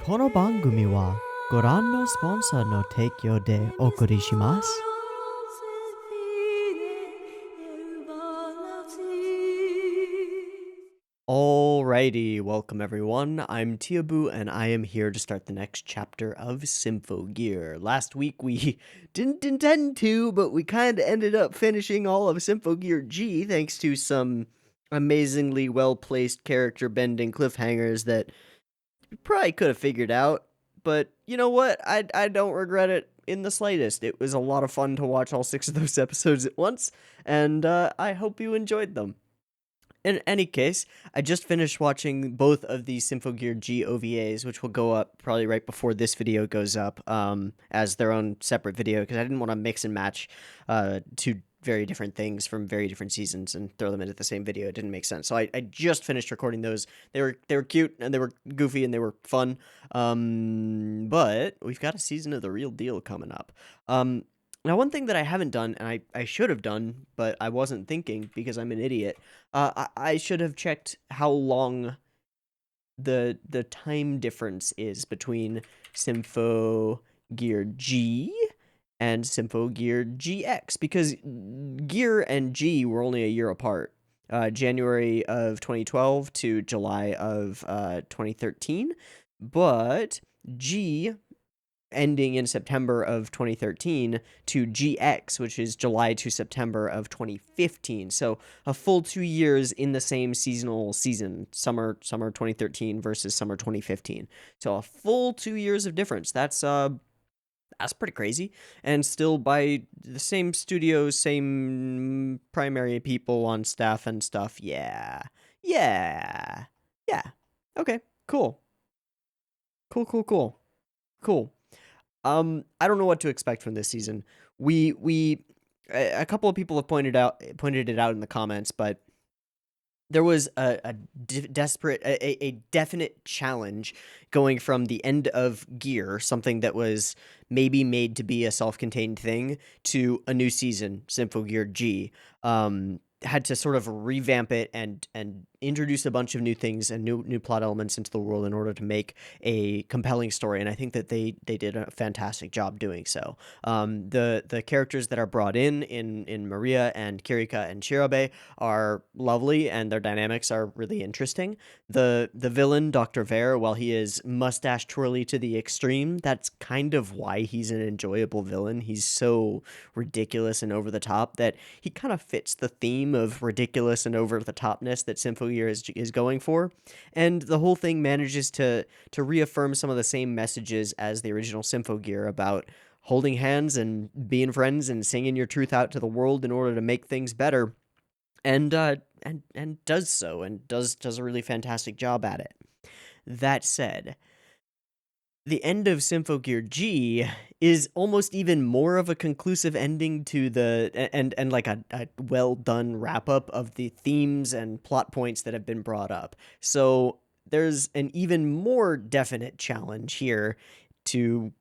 この番組はご覧のスポンサーの提供でお送りします。Alrighty, welcome everyone. I'm Teeaboo and I am here to start the next chapter of Symphogear. Last week we didn't intend to, but we kind of ended up finishing all of Symphogear G thanks to some amazingly well-placed character bending cliffhangers that you probably could have figured out. But you know what? I don't regret it in the slightest. It was a lot of fun to watch all 6 of those episodes at once, and I hope you enjoyed them. In any case, I just finished watching both of the Symphogear G OVAs, which will go up probably right before this video goes up, as their own separate video, because I didn't want to mix and match two very different things from very different seasons and throw them into the same video. It didn't make sense. So I just finished recording those. They were cute and they were goofy and they were fun. But we've got a season of the real deal coming up. Now, one thing that I haven't done, and I should have done, but I wasn't thinking because I'm an idiot, I should have checked how long the time difference is between Symphogear G and Symphogear GX, because Gear and G were only a year apart. January of 2012 to July of 2013, but G ending in September of 2013 to GX, which is July to September of 2015. So a full 2 years in the same seasonal season, summer 2013 versus summer 2015. So a full 2 years of difference. That's pretty crazy. And still by the same studios, same primary people on staff and stuff. Yeah. Okay, cool. Cool. I don't know what to expect from this season. A couple of people have pointed it out in the comments, but there was a definite challenge going from the end of Gear, something that was maybe made to be a self-contained thing, to a new season, Symphogear G. Had to sort of revamp it and introduce a bunch of new things and new plot elements into the world in order to make a compelling story, and I think that they did a fantastic job doing so. The characters that are brought in Maria and Kirika and Shirabe are lovely, and their dynamics are really interesting. The villain, Dr. Vare, while he is mustache twirly to the extreme, that's kind of why he's an enjoyable villain. He's so ridiculous and over the top that he kind of fits the theme of ridiculous and over the topness that Symphogear is going for, and the whole thing manages to reaffirm some of the same messages as the original Symphogear about holding hands and being friends and singing your truth out to the world in order to make things better, and does so, and does a really fantastic job at it. That said, the end of Symphogear G is almost even more of a conclusive ending to and like a well done wrap up of the themes and plot points that have been brought up. So there's an even more definite challenge here to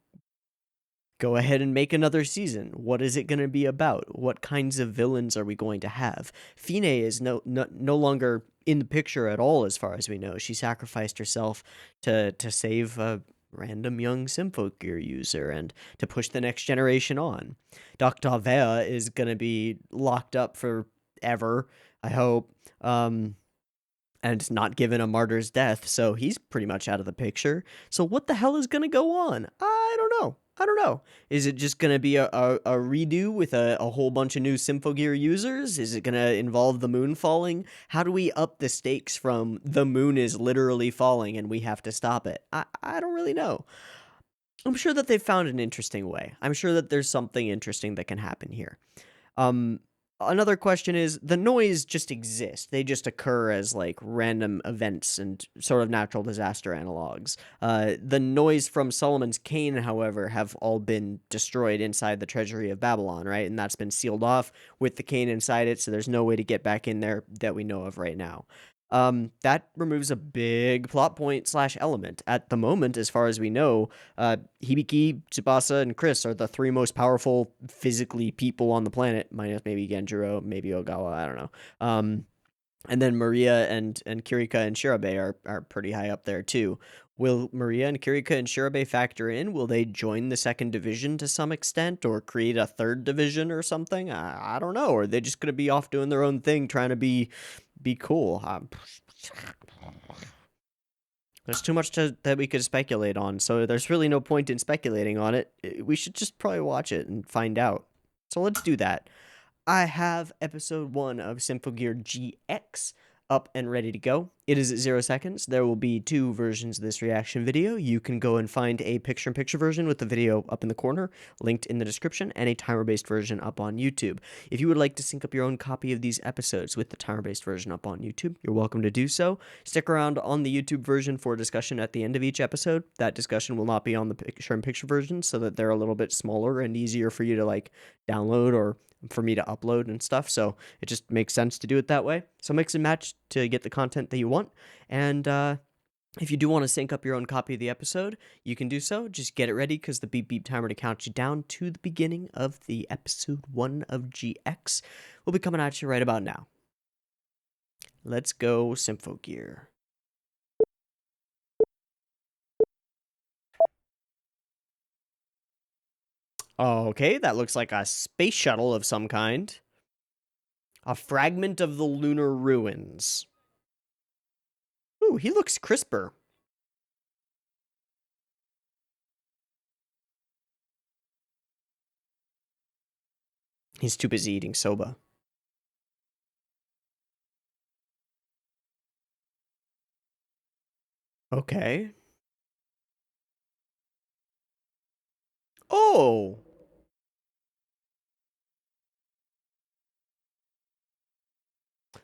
go ahead and make another season. What is it going to be about? What kinds of villains are we going to have? Fine is no longer in the picture at all, as far as we know. She sacrificed herself to save a random young Symphogear user and to push the next generation on. Dr. Vea is going to be locked up forever, I hope, and not given a martyr's death, so he's pretty much out of the picture. So what the hell is going to go on? I don't know. Is it just going to be a redo with a whole bunch of new Symphogear users? Is it going to involve the moon falling? How do we up the stakes from the moon is literally falling and we have to stop it? I don't really know. I'm sure that they've found an interesting way. I'm sure that there's something interesting that can happen here. Another question is, the noise just exists. They just occur as, like, random events and sort of natural disaster analogs. The noise from Solomon's Cane, however, have all been destroyed inside the Treasury of Babylon, right? And that's been sealed off with the cane inside it, so there's no way to get back in there that we know of right now. That removes a big plot point / element. At the moment, as far as we know, Hibiki, Tsubasa, and Chris are the 3 most powerful physically people on the planet, minus maybe Genjuro, maybe Ogawa, I don't know. And then Maria and Kirika and Shirabe are pretty high up there too. Will Maria and Kirika and Shirabe factor in? Will they join the second division to some extent or create a third division or something? I don't know. Or are they just going to be off doing their own thing, trying to be cool? There's too much that we could speculate on, so there's really no point in speculating on it. We should just probably watch it and find out. So let's do that. I have episode 1 of Symphogear GX up and ready to go. It is at 0 seconds. There will be 2 versions of this reaction video. You can go and find a picture-in-picture version with the video up in the corner, linked in the description, and a timer-based version up on YouTube. If you would like to sync up your own copy of these episodes with the timer-based version up on YouTube, you're welcome to do so. Stick around on the YouTube version for a discussion at the end of each episode. That discussion will not be on the picture-in-picture version, so that they're a little bit smaller and easier for you to like download or for me to upload and stuff, so it just makes sense to do it that way. So mix and match to get the content that you want, and if you do want to sync up your own copy of the episode, you can do so. Just get it ready, because the beep beep timer to count you down to the beginning of the episode 1 of GX will be coming at you right about now. Let's go Symphogear. Okay, that looks like a space shuttle of some kind. A fragment of the lunar ruins. Ooh, he looks crisper. He's too busy eating soba. Okay. Oh!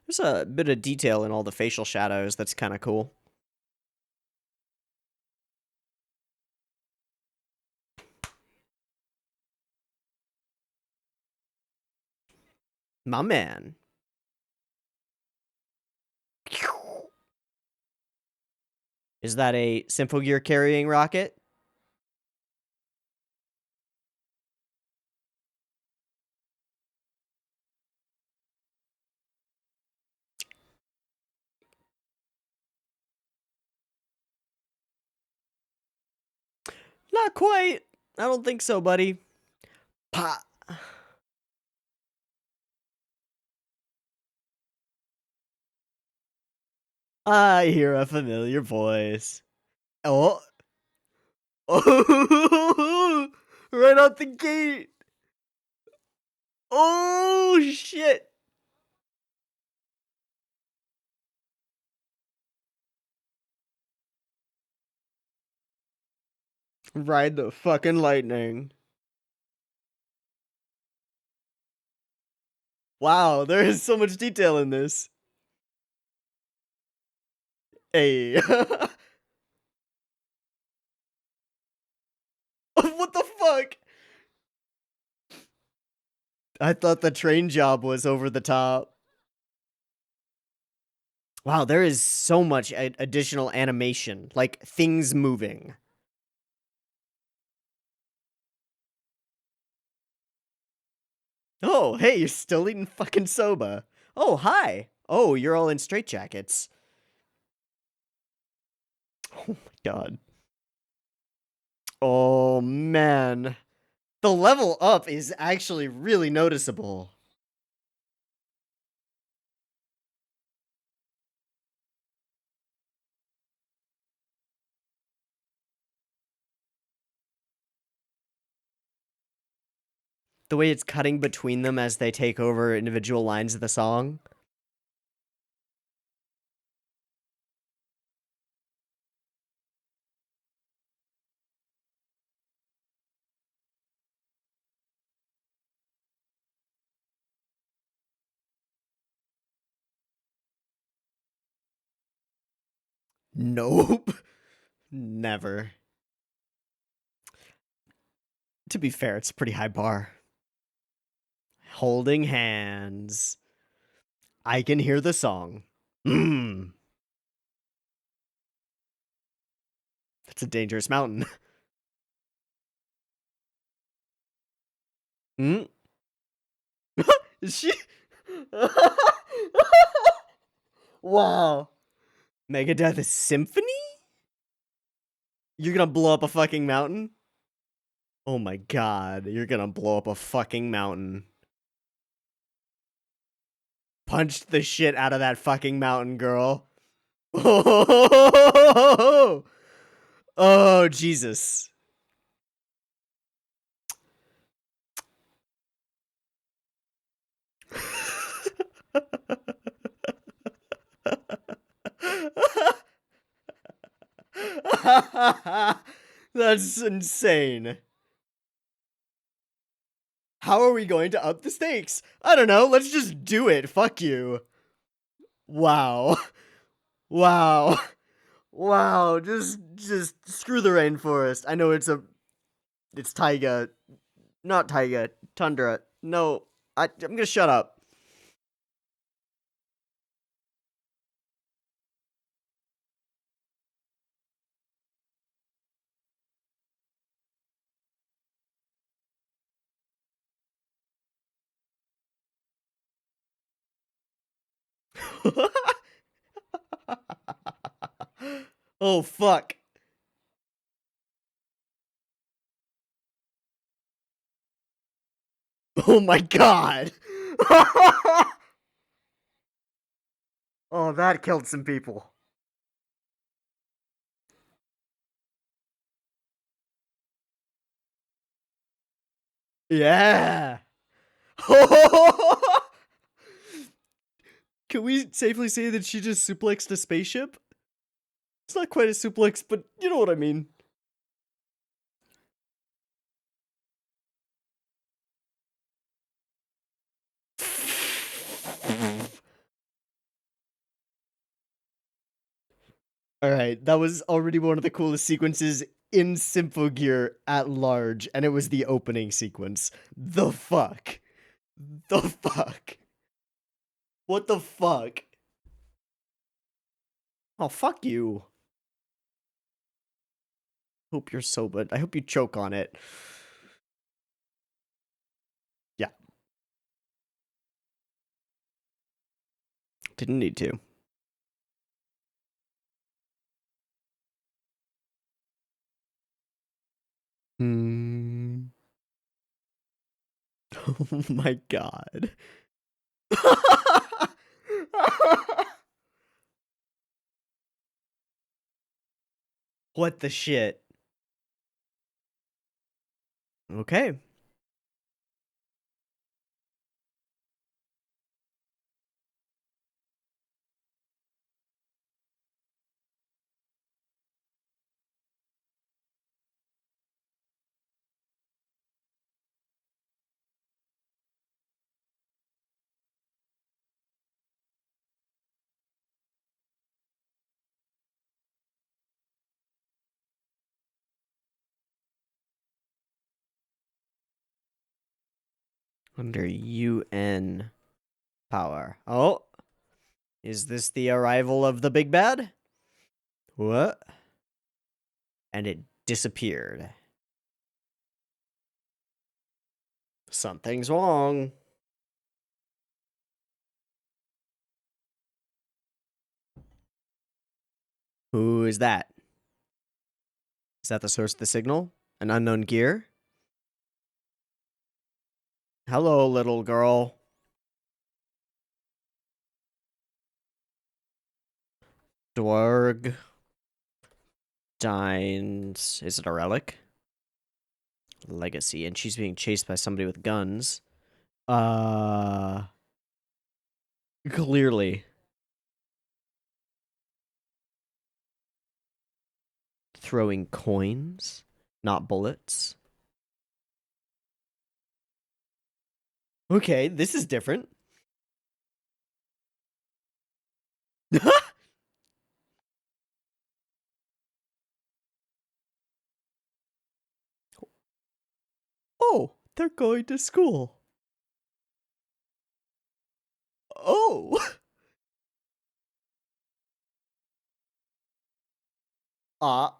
There's a bit of detail in all the facial shadows that's kind of cool. My man. Is that a Symphogear carrying rocket? Not quite. I don't think so, buddy. Pa. I hear a familiar voice. Oh. Oh. Right out the gate. Oh, shit. Ride the fucking lightning. Wow, there is so much detail in this. Hey. What the fuck? I thought the train job was over the top. Wow, there is so much additional animation, like things moving. Oh, hey, you're still eating fucking soba. Oh, hi. Oh, you're all in straitjackets. Oh my god. Oh man. The level up is actually really noticeable. The way it's cutting between them as they take over individual lines of the song. Nope. Never. To be fair, it's a pretty high bar. Holding hands. I can hear the song. Mmm. That's a dangerous mountain. Hmm? Is she? Wow. Megadeth is Symphony? You're gonna blow up a fucking mountain? Oh my god, you're gonna blow up a fucking mountain. Punched the shit out of that fucking mountain, girl. Oh, oh Jesus. That's insane. How are we going to up the stakes? I don't know. Let's just do it. Fuck you. Wow. Wow. Wow. Just screw the rainforest. I know it's taiga. Not taiga. Tundra. No. I'm gonna shut up. Oh fuck. Oh my god. Oh, that killed some people. Yeah. Can we safely say that she just suplexed a spaceship? It's not quite a suplex, but you know what I mean. Alright, that was already one of the coolest sequences in Symphogear at large, and it was the opening sequence. The fuck? The fuck? What the fuck? Oh, fuck you. Hope you're sober. I hope you choke on it. Yeah. Didn't need to. Hmm. Oh my god. What the shit? Okay. Under UN power. Oh. Is this the arrival of the big bad? What? And it disappeared. Something's wrong. Who is that? Is that the source of the signal? An unknown gear? Hello, little girl. Dwarg. Dines. Is it a relic? Legacy. And she's being chased by somebody with guns. Clearly. Throwing coins, not bullets. Okay, this is different. Oh, they're going to school. Oh. Ah.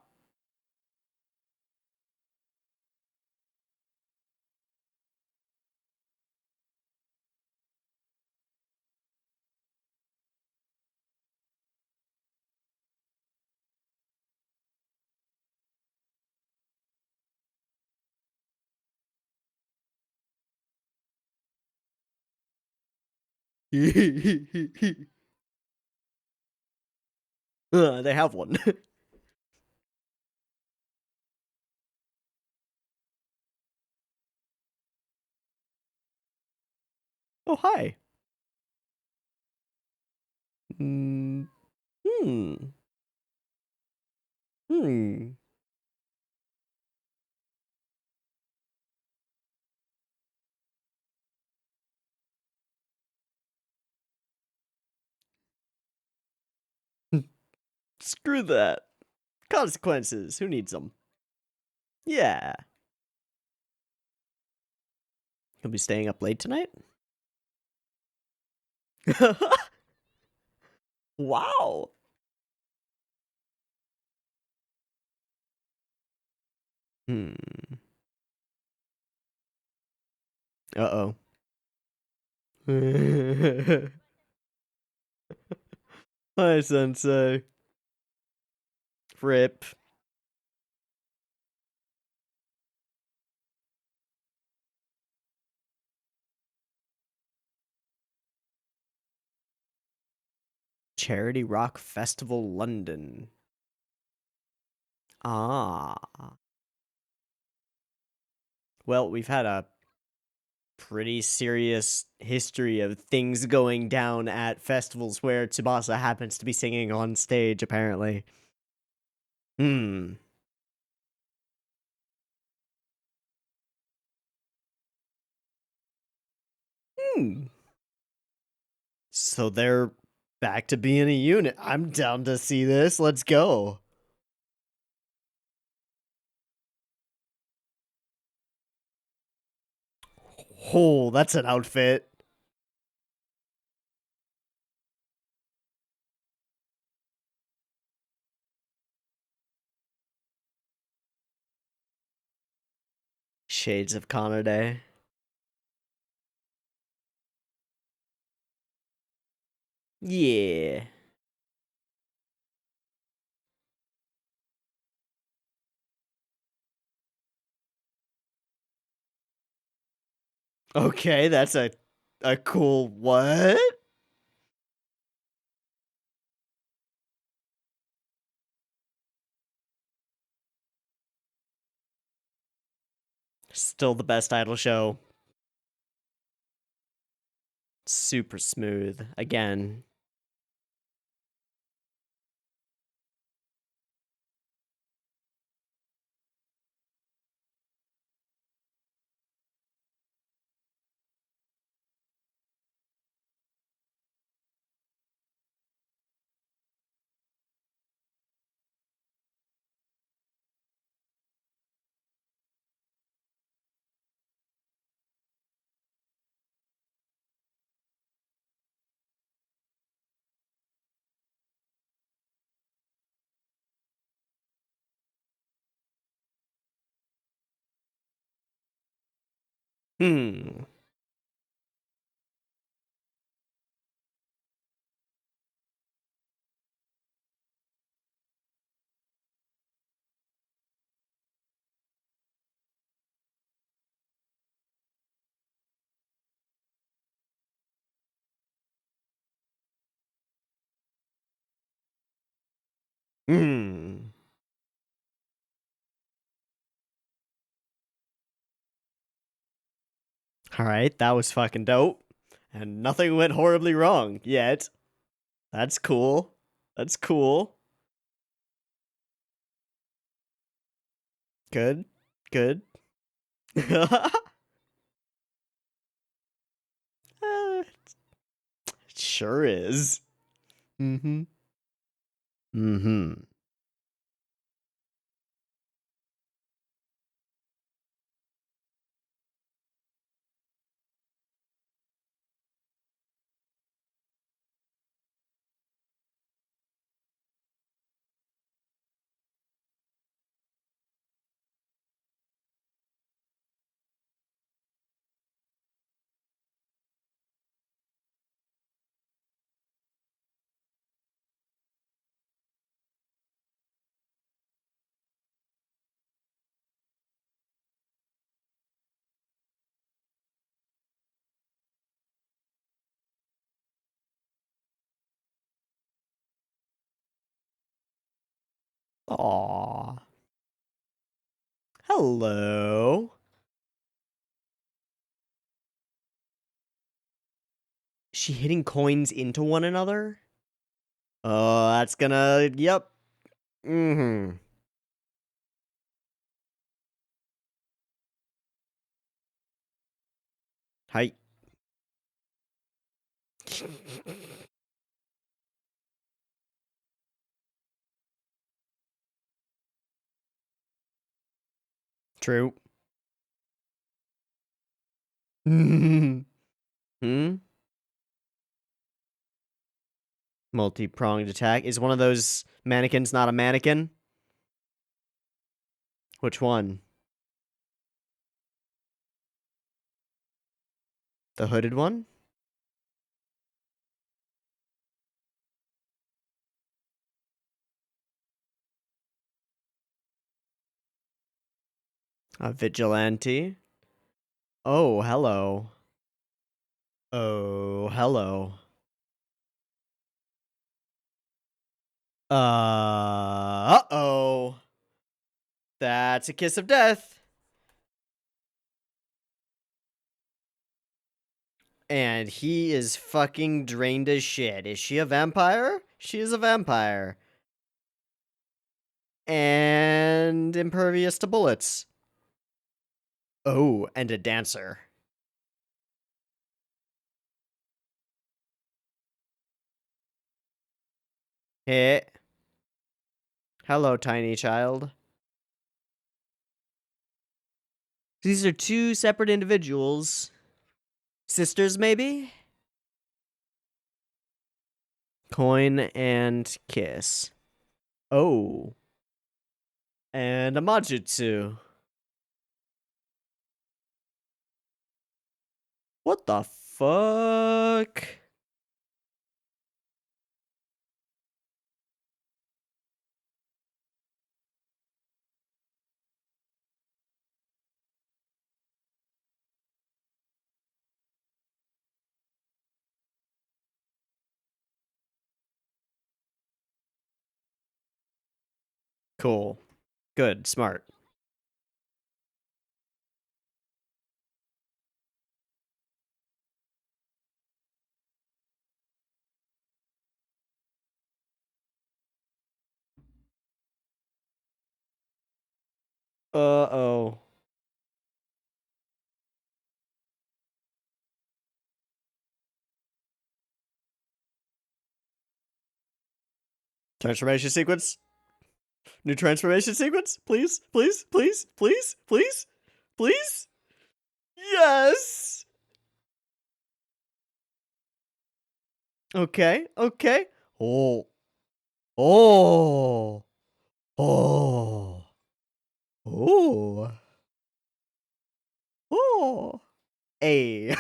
They have one. Oh, hi. Mm, hmm. Hmm. Screw that. Consequences. Who needs them? Yeah. You'll be staying up late tonight? Wow. Hmm. Uh-oh. Hi, Sensei. Rip. Charity Rock Festival, London. Ah. Well, we've had a pretty serious history of things going down at festivals where Tsubasa happens to be singing on stage, apparently. Hmm. Hmm. So they're back to being a unit. I'm down to see this. Let's go. Oh, that's an outfit. Shades of Kanade. Yeah. Okay, that's a cool what? Still the best idol show. Super smooth. Again. Hmm. Hmm. All right, that was fucking dope. And nothing went horribly wrong yet. That's cool. That's cool. Good. Good. It sure is. Mm-hmm. Mm-hmm. Aww. Hello. Is she hitting coins into one another? Oh, that's gonna... Yep. Mm-hmm. Hi. True. Hmm? Multi-pronged attack. Is one of those mannequins not a mannequin? Which one? The hooded one? A vigilante? Oh, hello. Oh, hello. Uh-oh. That's a kiss of death. And he is fucking drained as shit. Is she a vampire? She is a vampire. And impervious to bullets. Oh, and a dancer. Hey. Hello, tiny child. These are two separate individuals. Sisters, maybe? Coin and kiss. Oh. And a Majutsu. What the fuck? Cool. Good. Smart. Uh-oh. Transformation sequence? New transformation sequence? Please, please, please, please, please, please? Yes! Okay, okay. Oh. Oh. Oh. Oh. Oh. Hey.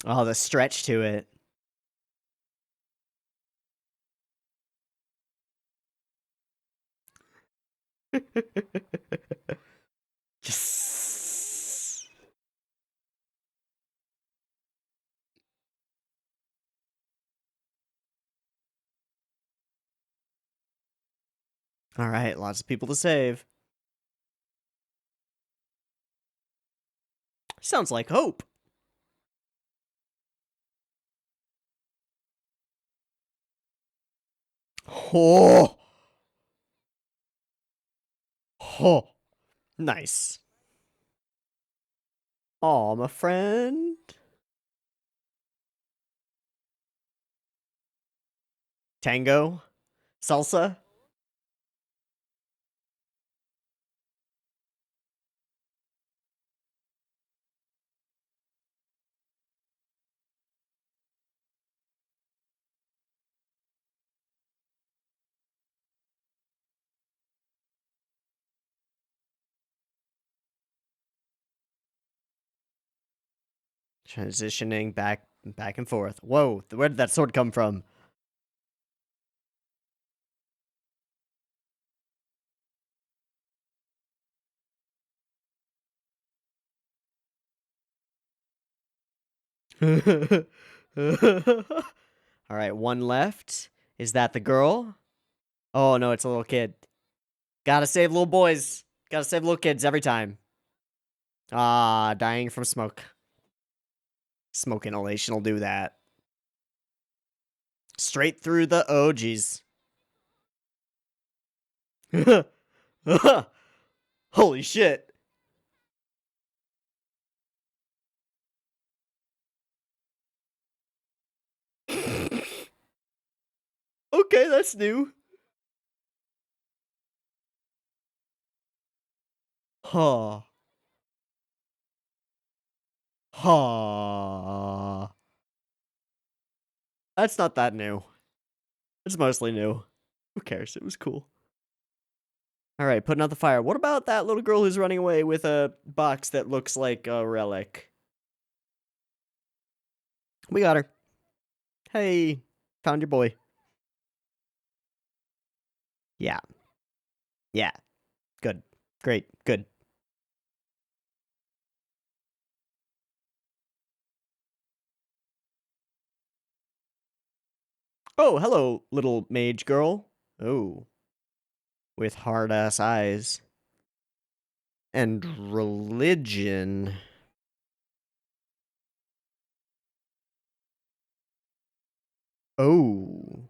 Oh, the stretch to it. Yes. All right, lots of people to save. Sounds like hope. Oh. Oh. Nice. Aw, my friend. Tango? Salsa? Transitioning back and forth. Whoa, where did that sword come from? All right, one left. Is that the girl? Oh, no, it's a little kid. Gotta save little boys. Gotta save little kids every time. Ah, dying from smoke. Smoke inhalation will do that. Straight through the... Oh, jeez. Holy shit. Okay, that's new. Huh. Huh. That's not that new. It's mostly new. Who cares? It was cool. Alright, putting out the fire. What about that little girl who's running away with a box that looks like a relic? We got her. Hey, found your boy. Yeah. Yeah. Good. Great. Good. Oh, hello, little mage girl. Oh. With hard-ass eyes. And religion. Oh.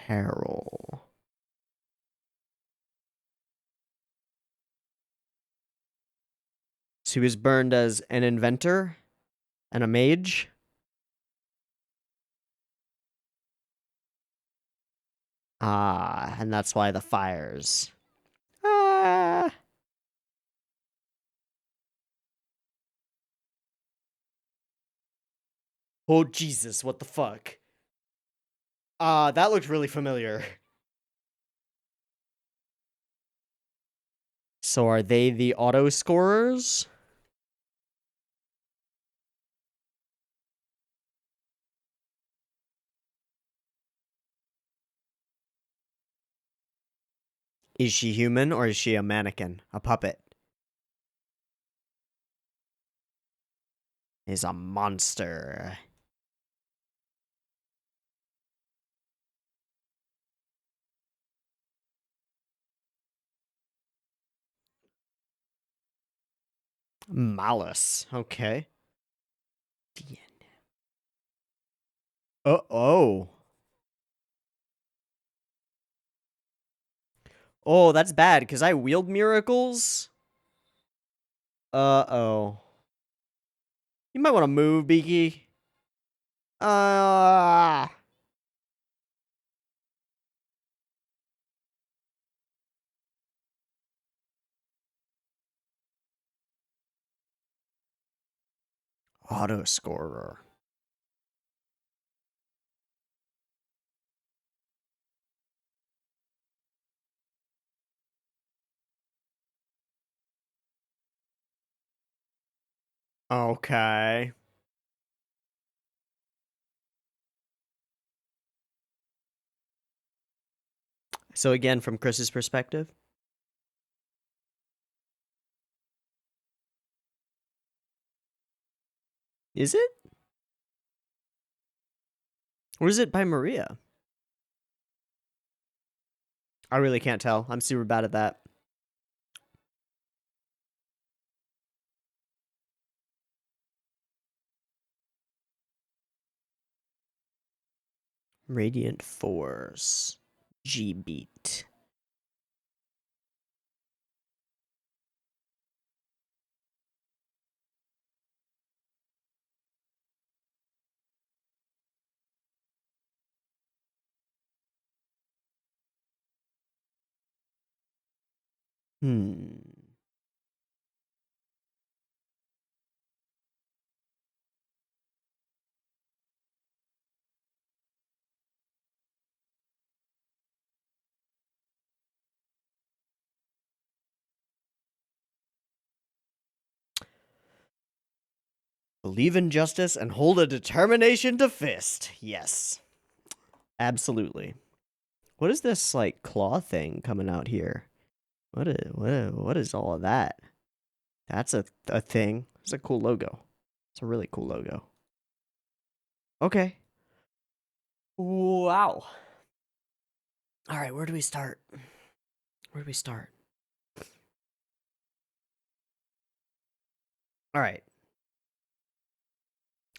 Carol. She was burned as an inventor and a mage. Ah, and that's why the fires. Ah. Oh, Jesus, what the fuck? That looked really familiar. So are they the auto scorers? Is she human or is she a mannequin? A puppet? Is a monster. Malice. Okay. Oh. Oh, that's bad, because I wield miracles. Uh-oh. You might want to move, Beaky. Uh... Auto scorer. Okay. So again, from Chris's perspective. Is it? Or is it by Maria? I really can't tell. I'm super bad at that. Radiant Force. G-Beat. Believe in justice and hold a determination to fist. Yes. Absolutely. What is this, like, claw thing coming out here? What is all of that? That's a thing. It's a cool logo. It's a really cool logo. Okay. Wow. All right, where do we start? Where do we start? All right.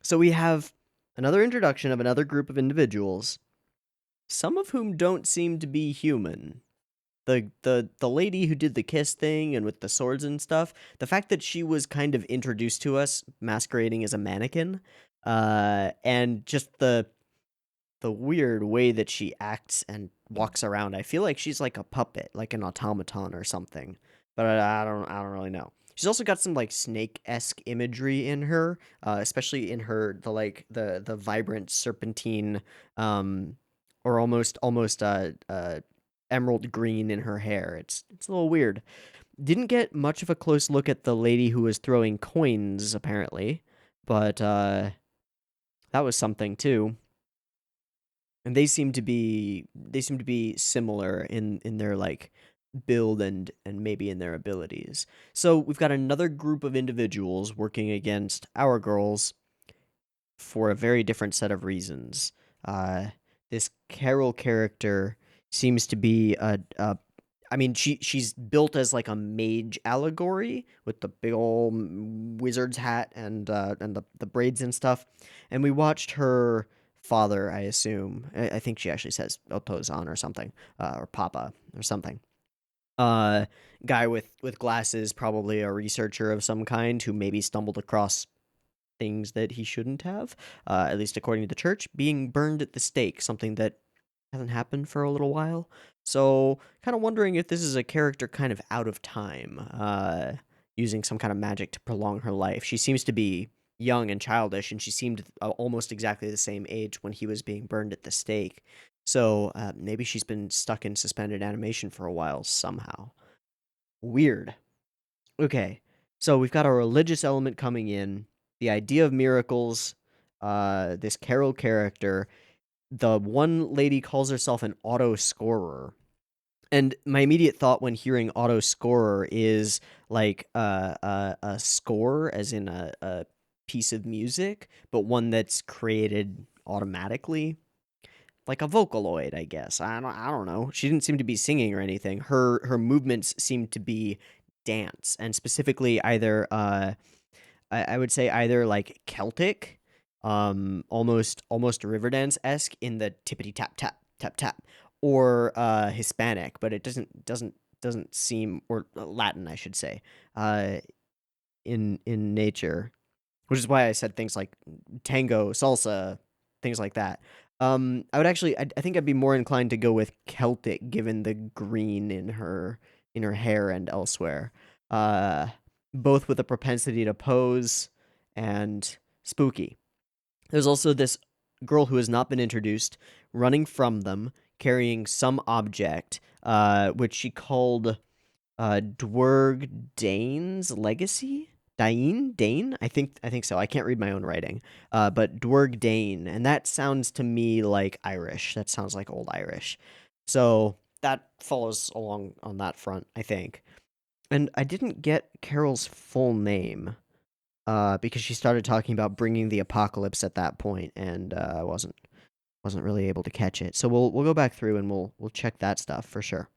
So we have another introduction of another group of individuals, some of whom don't seem to be human. The lady who did the kiss thing and with the swords and stuff, the fact that she was kind of introduced to us masquerading as a mannequin, and just the weird way that she acts and walks around. I feel like she's like a puppet, like an automaton or something. But I don't really know. She's also got some like snake-esque imagery in her, especially in her the vibrant serpentine, um, or almost emerald green in her hair. It's a little weird. Didn't get much of a close look at the lady who was throwing coins apparently, but that was something too. And they seem to be similar in their like build and maybe in their abilities. So we've got another group of individuals working against our girls for a very different set of reasons. Uh, this Carol character seems to be a I mean, she's built as like a mage allegory with the big old wizard's hat and the braids and stuff. And we watched her father, I assume. I think she actually says Otozan or something, or Papa or something. Uh, guy with glasses, probably a researcher of some kind who maybe stumbled across things that he shouldn't have, at least according to the church, being burned at the stake, something that hasn't happened for a little while. So, kind of wondering if this is a character kind of out of time, using some kind of magic to prolong her life. She seems to be young and childish, and she seemed almost exactly the same age when he was being burned at the stake. So, maybe she's been stuck in suspended animation for a while somehow. Weird. Okay, so we've got a religious element coming in, the idea of miracles, this Carol character. The one lady calls herself an auto scorer. And my immediate thought when hearing auto scorer is like a score, as in a piece of music, but one that's created automatically, like a Vocaloid, I guess. I don't know. She didn't seem to be singing or anything. Her movements seemed to be dance, and specifically either I would say either like Celtic, almost Riverdance esque in the tippity tap tap tap tap, or Hispanic, but it doesn't seem, or Latin, I should say, uh, in nature, which is why I said things like tango, salsa, things like that. I would actually, I think I'd be more inclined to go with Celtic, given the green in her hair and elsewhere. Uh, Both with a propensity to pose and spooky. There's also this girl who has not been introduced, running from them, carrying some object, which she called Dwerg Dane's Legacy? Dane? I think so. I can't read my own writing. But Dwerg Dane, and that sounds to me like Irish. That sounds like old Irish. So that follows along on that front, I think. And I didn't get Carol's full name, because she started talking about bringing the apocalypse at that point, and I wasn't really able to catch it. So we'll go back through and we'll check that stuff for sure.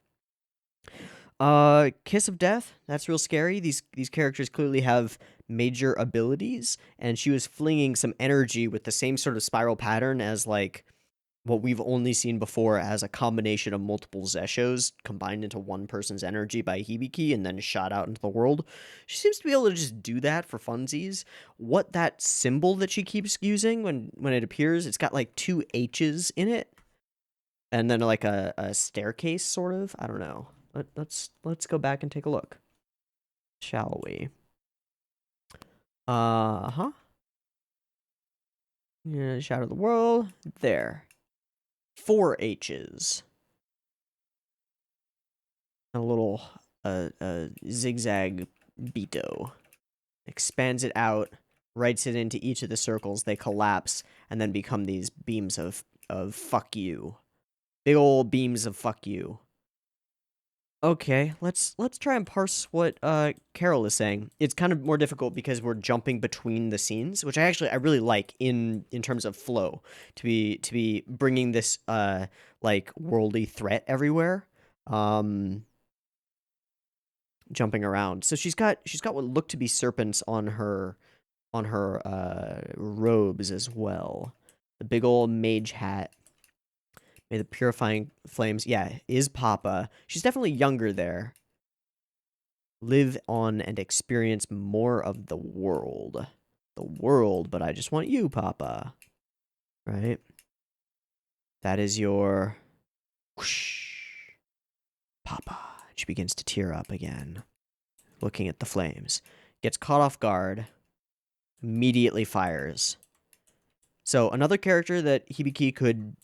Kiss of Death. That's real scary. These characters clearly have major abilities, and she was flinging some energy with the same sort of spiral pattern as like what we've only seen before as a combination of multiple Zeshos combined into one person's energy by Hibiki and then shot out into the world. She seems to be able to just do that for funsies. What that symbol that she keeps using when it appears, it's got like two H's in it, and then like a staircase sort of. I don't know. Let's go back and take a look, shall we? Uh-huh. Yeah, shadow the world. There. Four H's. A little zigzag beato. Expands it out, writes it into each of the circles. They collapse and then become these beams of fuck you. Big old beams of fuck you. Okay, let's try and parse what Carol is saying. It's kind of more difficult because we're jumping between the scenes, which I really like in terms of flow to be bringing this like worldy threat everywhere. Um Jumping around. So she's got what look to be serpents on her robes as well. The big old mage hat. May the purifying flames. Yeah, is Papa. She's definitely younger there. Live on and experience more of the world. The world, but I just want you, Papa. Right? That is your whoosh, Papa. She begins to tear up again, looking at the flames. Gets caught off guard, immediately fires. So another character that Hibiki could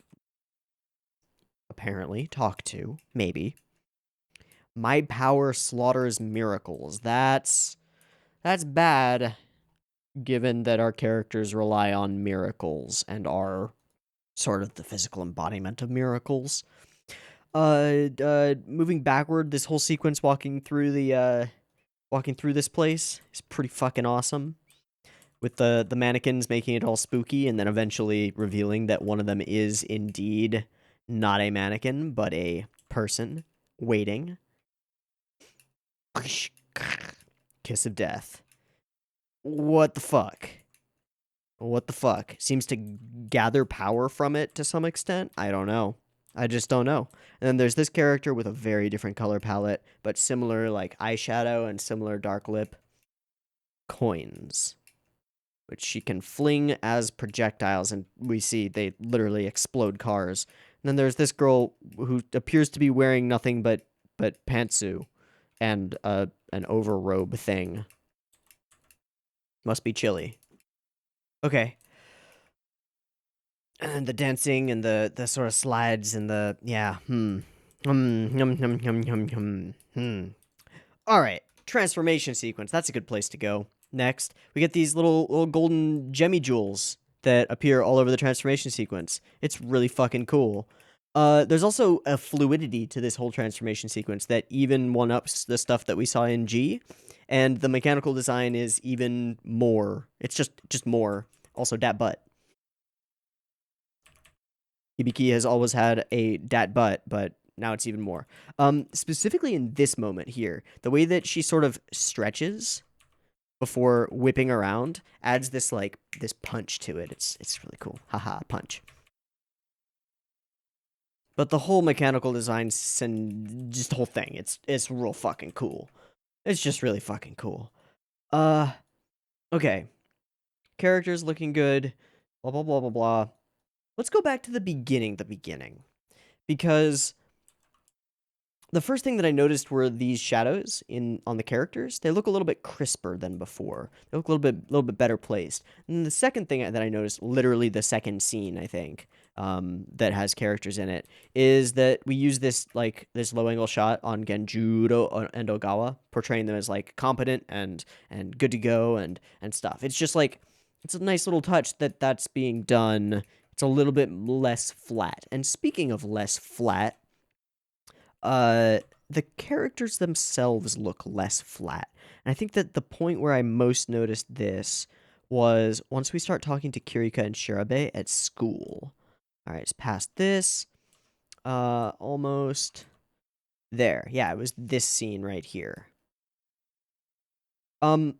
apparently talk to, maybe. My power slaughters miracles. That's bad, given that our characters rely on miracles and are sort of the physical embodiment of miracles. Moving backward, this whole sequence walking through this place is pretty fucking awesome. With the mannequins making it all spooky, and then eventually revealing that one of them is indeed not a mannequin, but a person waiting. Kiss of death. What the fuck? What the fuck? Seems to gather power from it to some extent. I don't know. I just don't know. And then there's this character with a very different color palette, but similar like eyeshadow and similar dark lip. Coins, which she can fling as projectiles, and we see they literally explode cars. And then there's this girl who appears to be wearing nothing but pantsu and an overrobe thing. Must be chilly. Okay. And the dancing and the sort of slides and the yeah. All right, transformation sequence. That's a good place to go. Next, we get these little golden gemmy jewels that appear all over the transformation sequence. It's really fucking cool. There's also a fluidity to this whole transformation sequence that even one-ups the stuff that we saw in G, and the mechanical design is even more. It's just more. Also, dat butt. Hibiki has always had a dat butt, but now it's even more. Specifically in this moment here, the way that she sort of stretches before whipping around adds this like this punch to it. It's really cool. Haha, punch. But the whole mechanical design and just the whole thing, it's real fucking cool. It's just really fucking cool. Okay. Characters looking good. Blah blah blah blah blah. Let's go back to the beginning. Because the first thing that I noticed were these shadows on the characters. They look a little bit crisper than before. They look a little bit better placed. And the second thing that I noticed, literally the second scene, I think, that has characters in it, is that we use this low angle shot on Genjuro and Ogawa, portraying them as like competent and good to go and stuff. It's just like it's a nice little touch that's being done. It's a little bit less flat. And speaking of less flat, the characters themselves look less flat. And I think that the point where I most noticed this was once we start talking to Kirika and Shirabe at school. All right, it's past this. Almost there. Yeah, it was this scene right here. I don't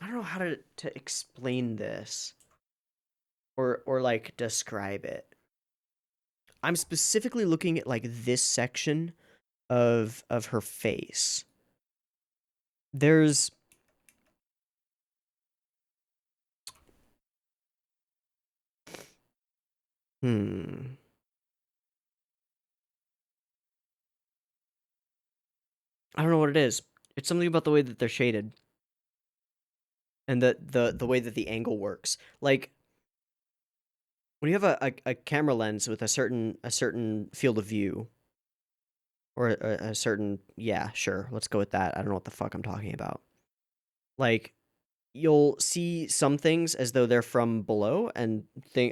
know how to explain this or like describe it. I'm specifically looking at like this section of her face. There's I don't know what it is. It's something about the way that they're shaded and the way that the angle works. Like when you have a camera lens with a certain field of view or a certain yeah, sure, let's go with that. I don't know what the fuck I'm talking about. Like you'll see some things as though they're from below and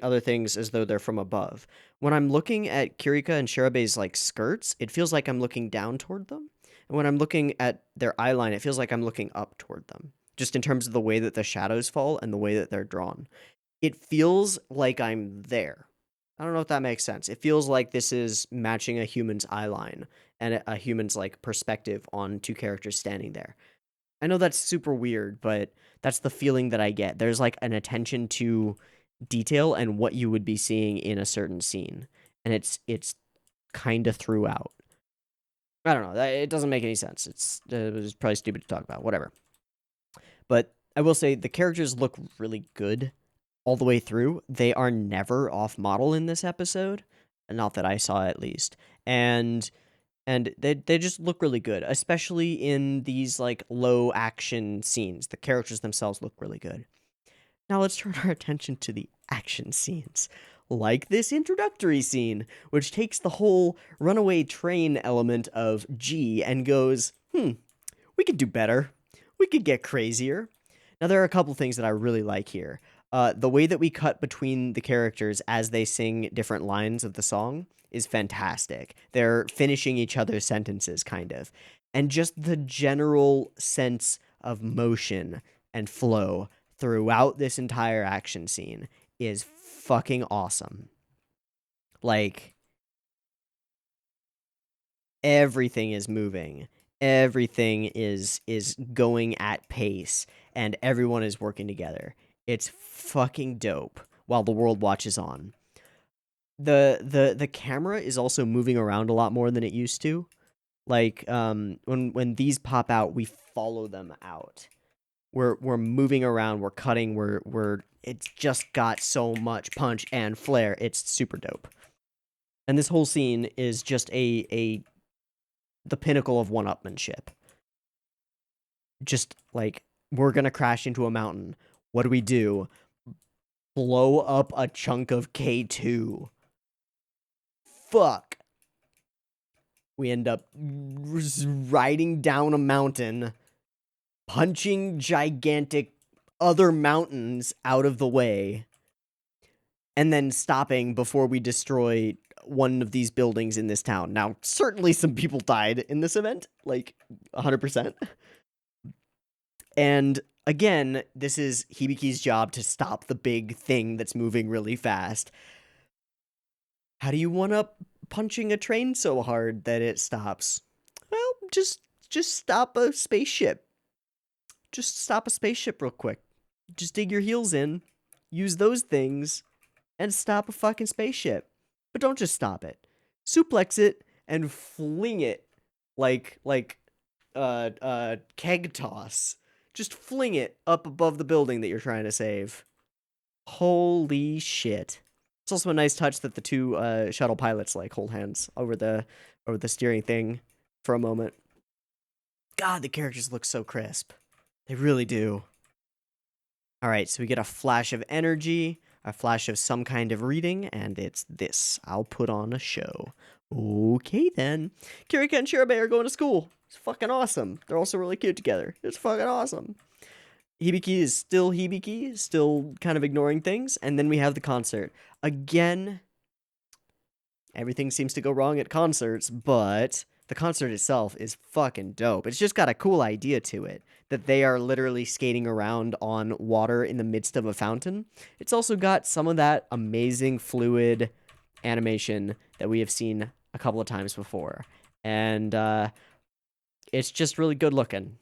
other things as though they're from above. When I'm looking at Kirika and Shirabe's like skirts, it feels like I'm looking down toward them. And when I'm looking at their eyeline, it feels like I'm looking up toward them, just in terms of the way that the shadows fall and the way that they're drawn. It feels like I'm there. I don't know if that makes sense. It feels like this is matching a human's eyeline and a human's like perspective on two characters standing there. I know that's super weird, but that's the feeling that I get. There's like an attention to detail and what you would be seeing in a certain scene, and it's kind of throughout. I don't know. It doesn't make any sense. It's probably stupid to talk about. Whatever. But I will say the characters look really good all the way through. They are never off model in this episode, not that I saw at least. And they just look really good, especially in these like low action scenes. The characters themselves look really good. Now let's turn our attention to the action scenes. Like this introductory scene, which takes the whole runaway train element of G and goes, we could do better. We could get crazier. Now, there are a couple things that I really like here. The way that we cut between the characters as they sing different lines of the song is fantastic. They're finishing each other's sentences, kind of. And just the general sense of motion and flow throughout this entire action scene is fucking awesome. Like, everything is moving. Everything is going at pace, and everyone is working together. It's fucking dope while the world watches on. The camera is also moving around a lot more than it used to. Like when these pop out, we follow them out. We're moving around, we're cutting, we're it's just got so much punch and flair. It's super dope. And this whole scene is just the pinnacle of one-upmanship. Just like, we're gonna crash into a mountain. What do? Blow up a chunk of K2. Fuck. We end up riding down a mountain, punching gigantic other mountains out of the way, and then stopping before we destroy one of these buildings in this town. Now, certainly some people died in this event, like 100%. And again, this is Hibiki's job to stop the big thing that's moving really fast. How do you one-up punching a train so hard that it stops? Well, just stop a spaceship. Just stop a spaceship real quick. Just dig your heels in, use those things, and stop a fucking spaceship. But don't just stop it. Suplex it and fling it like keg toss. Just fling it up above the building that you're trying to save. Holy shit. It's also a nice touch that the two shuttle pilots like hold hands over the steering thing for a moment. God, the characters look so crisp. They really do. All right, so we get a flash of energy, a flash of some kind of reading, and it's this. I'll put on a show. Okay, then. Kirika and Shirabe are going to school. It's fucking awesome. They're also really cute together. It's fucking awesome. Hibiki is still Hibiki, still kind of ignoring things, and then we have the concert. Again, everything seems to go wrong at concerts, but the concert itself is fucking dope. It's just got a cool idea to it, that they are literally skating around on water in the midst of a fountain. It's also got some of that amazing fluid animation that we have seen a couple of times before. And it's just really good looking.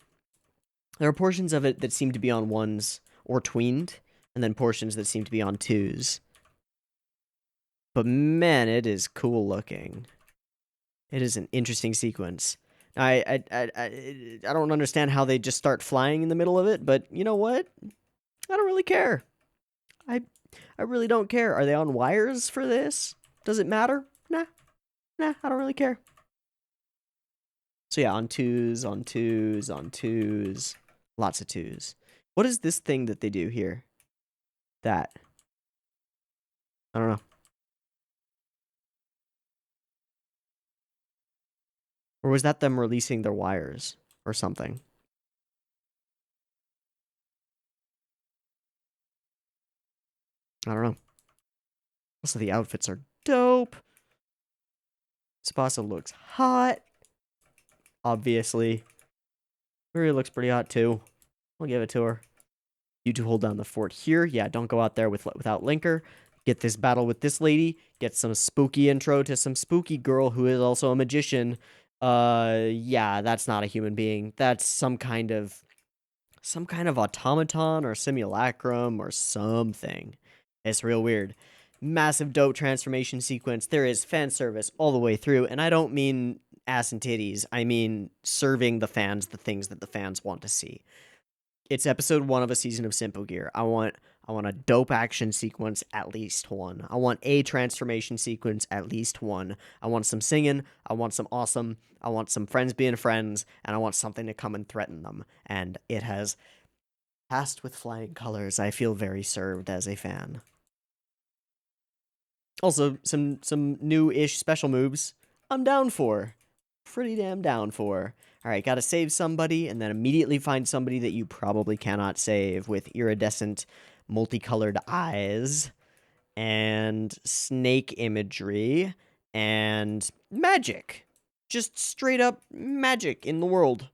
There are portions of it that seem to be on ones or tweened, and then portions that seem to be on twos. But man, it is cool looking. It is an interesting sequence. I don't understand how they just start flying in the middle of it, but you know what? I don't really care. I really don't care. Are they on wires for this? Does it matter? Nah, I don't really care. So yeah, on twos, on twos, on twos. Lots of twos. What is this thing that they do here? That. I don't know. Or was that them releasing their wires or something? I don't know. Also, the outfits are dope. Tsubasa looks hot. obviously. Maria looks pretty hot too. I'll give it to her. You two hold down the fort here. Yeah, don't go out there without Linker. Get this battle with this lady. Get some spooky intro to some spooky girl who is also a magician. Yeah, that's not a human being. That's some kind of automaton or simulacrum or something. It's real weird. Massive dope transformation sequence. There is fan service all the way through, and I don't mean ass and titties. I mean serving the fans the things that the fans want to see. It's episode 1 of a season of Symphogear. I want a dope action sequence, at least one. I want a transformation sequence, at least one. I want some singing. I want some awesome. I want some friends being friends, and I want something to come and threaten them. And it has passed with flying colors. I feel very served as a fan. Also, some new-ish special moves I'm down for. Pretty damn down for. Alright, gotta save somebody, and then immediately find somebody that you probably cannot save with iridescent, multicolored eyes, and snake imagery, and magic. Just straight up magic in the world.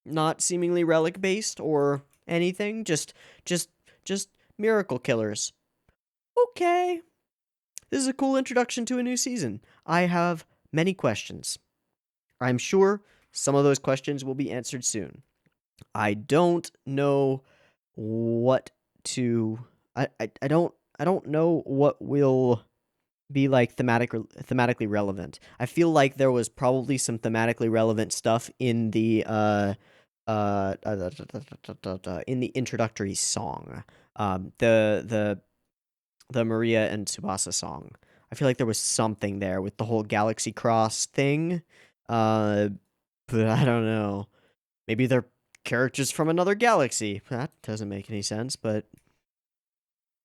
Not seemingly relic-based or anything, just miracle killers. Okay. This is a cool introduction to a new season. I have many questions. I'm sure some of those questions will be answered soon. I don't know what to I don't know what will be like thematically relevant. I feel like there was probably some thematically relevant stuff in the in the introductory song. The Maria and Tsubasa song. I feel like there was something there with the whole Galaxy Cross thing. But I don't know. Maybe they're characters from another galaxy. That doesn't make any sense, but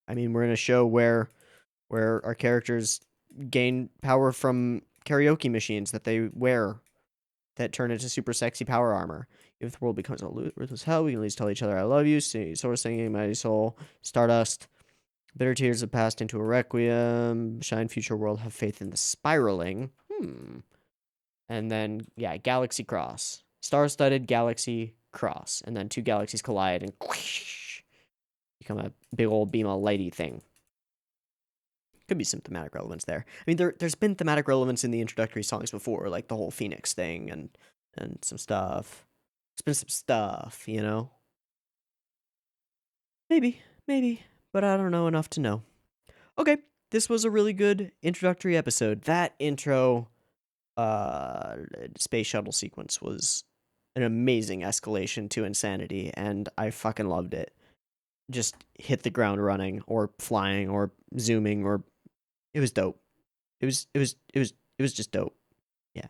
I mean, we're in a show where our characters gain power from karaoke machines that they wear that turn into super sexy power armor. If the world becomes a ruthless hell, we can at least tell each other I love you. Source singing, mighty soul, stardust. Bitter tears have passed into a requiem. Shine, future world, have faith in the spiraling. And then, yeah, Galaxy Cross. Star-studded Galaxy Cross. And then 2 galaxies collide and become a big old beam of lighty thing. Could be some thematic relevance there. I mean, there's been thematic relevance in the introductory songs before, like the whole Phoenix thing and some stuff. There's been some stuff, you know? Maybe. But I don't know enough to know. Okay, this was a really good introductory episode. That intro space shuttle sequence was an amazing escalation to insanity, and I fucking loved it. Just hit the ground running, or flying, or zooming, or it was dope. It was just dope. Yeah.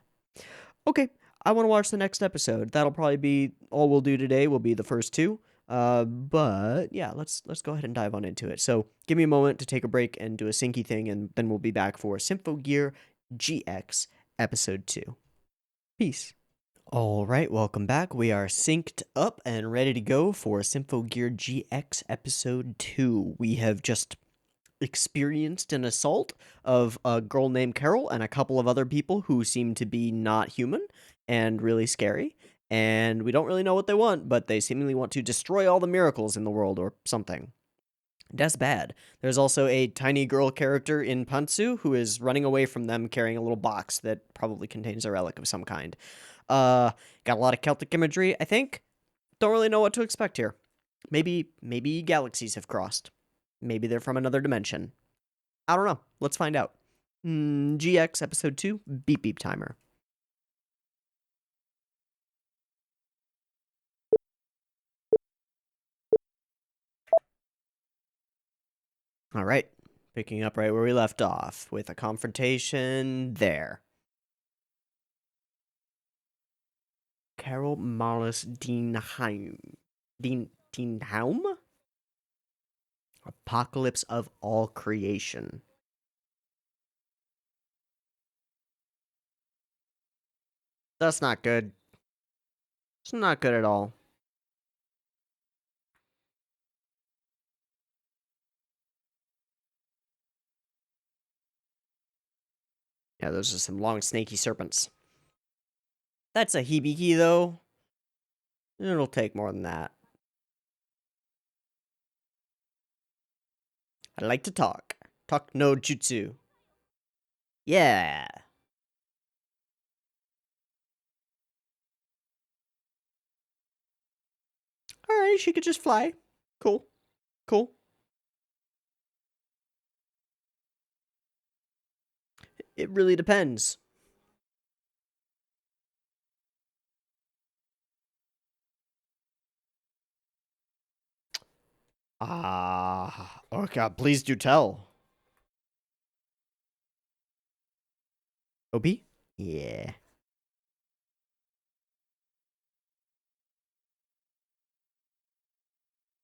Okay, I want to watch the next episode. That'll probably be all we'll do today. Will be the first 2. But yeah, let's go ahead and dive on into it. So give me a moment to take a break and do a syncy thing, and then we'll be back for Symphogear GX Episode 2. Peace. All right, welcome back. We are synced up and ready to go for Symphogear GX Episode 2. We have just experienced an assault of a girl named Carol and a couple of other people who seem to be not human and really scary. And we don't really know what they want, but they seemingly want to destroy all the miracles in the world or something. That's bad. There's also a tiny girl character in Pantsu who is running away from them carrying a little box that probably contains a relic of some kind. Got a lot of Celtic imagery, I think. Don't really know what to expect here. Maybe galaxies have crossed. Maybe they're from another dimension. I don't know. Let's find out. GX Episode 2, Beep Beep Timer. All right. Picking up right where we left off with a confrontation there. Carol Marlis Dienhaum? Apocalypse of all creation. That's not good. It's not good at all. Yeah, those are some long snaky serpents. That's a hibiki, though. It'll take more than that. I like to talk. Talk no jutsu. Yeah. Alright, she could just fly. Cool. Cool. It really depends. Oh god, please do tell. Obi? Yeah.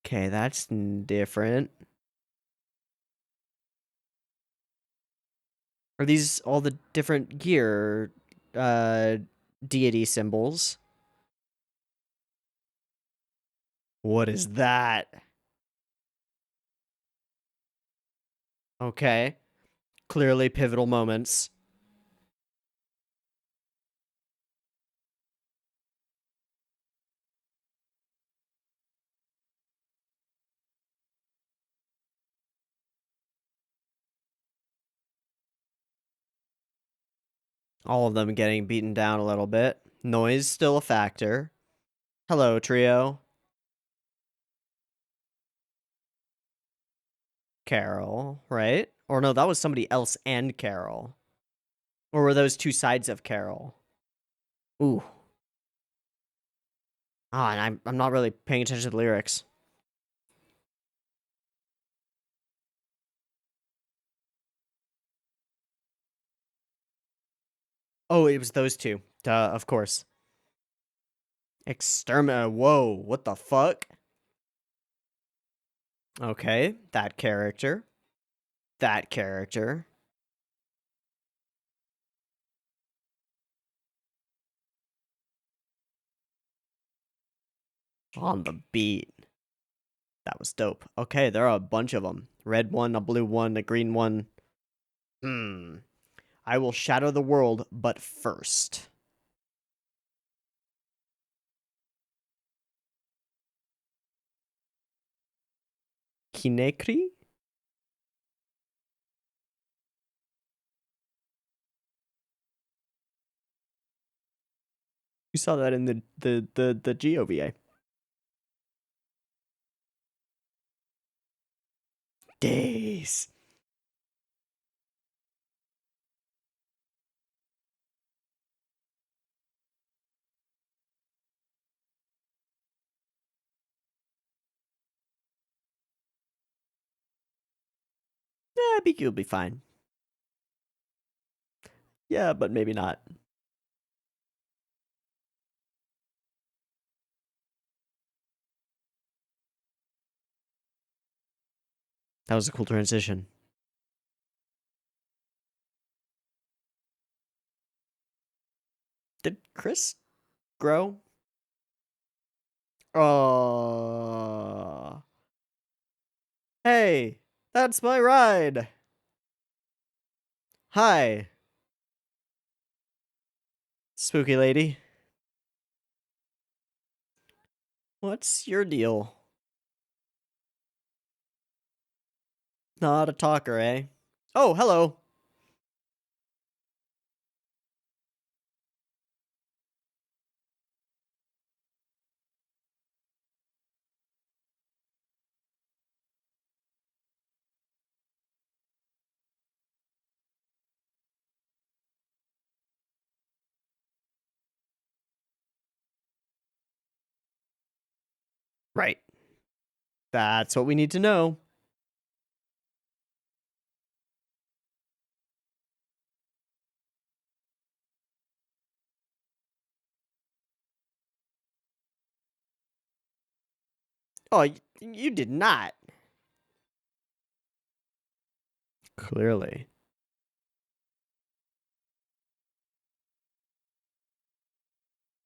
Okay, that's different. Are these all the different gear uh deity symbols? What is that? Okay. Clearly pivotal moments. All of them getting beaten down a little bit. Noise still a factor. Hello, trio. Carol, right? Or no, that was somebody else and Carol. Or were those two sides of Carol? Ooh. Ah, and I'm not really paying attention to the lyrics. Oh, it was those two. Duh, of course. Whoa, what the fuck? Okay, that character. That character. On the beat. That was dope. Okay, there are a bunch of them. Red one, a blue one, a green one. I will shadow the world, but first. Kinekri? You saw that in the GOVA. Days. Yeah, BQ will be fine. Yeah, but maybe not. That was a cool transition. Did Chris grow? Oh. Hey, that's my ride. Hi, spooky lady. What's your deal? Not a talker, eh? Oh, hello. Right. That's what we need to know. Oh, you did not. Clearly.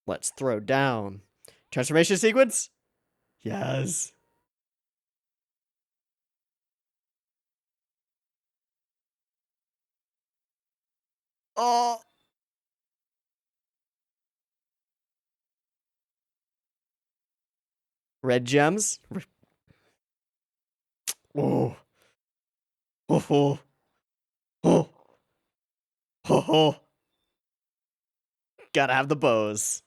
Let's throw down. Transformation sequence? Yes. Oh. Red gems? Oh. Oh. Oh. Oh. Oh. Oh. Gotta have the bows.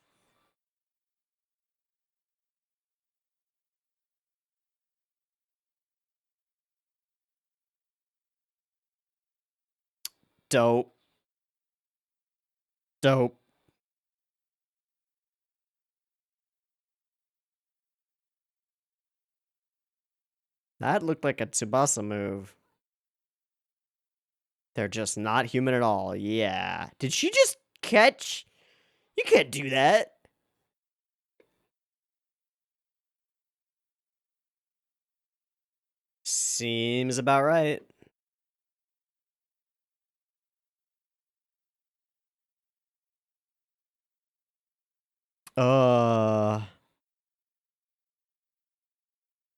Dope. Dope. That looked like a Tsubasa move. They're just not human at all. Yeah. Did she just catch? You can't do that. Seems about right.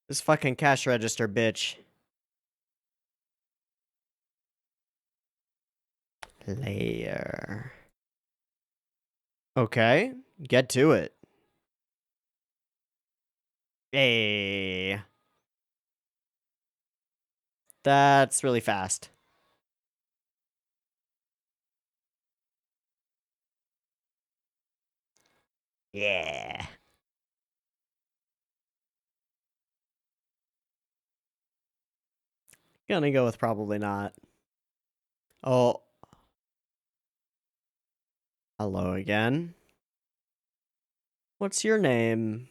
This fucking cash register bitch. Layer. Okay, get to it. Hey. That's really fast. Yeah. Gonna go with probably not. Oh. Hello again. What's your name?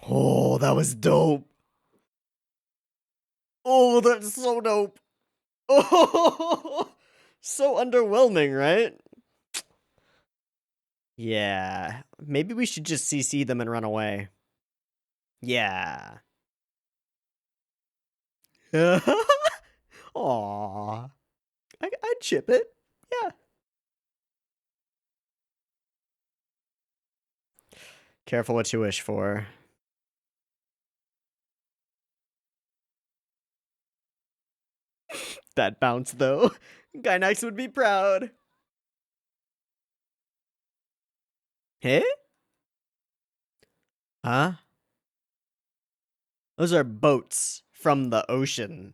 Oh, that was dope. Oh, that's so dope. Oh, so underwhelming, right? Yeah. Maybe we should just CC them and run away. Yeah. Aww. I'd chip it. Yeah. Careful what you wish for. That bounce, though. Gainax would be proud. Hey? Huh? Those are boats from the ocean.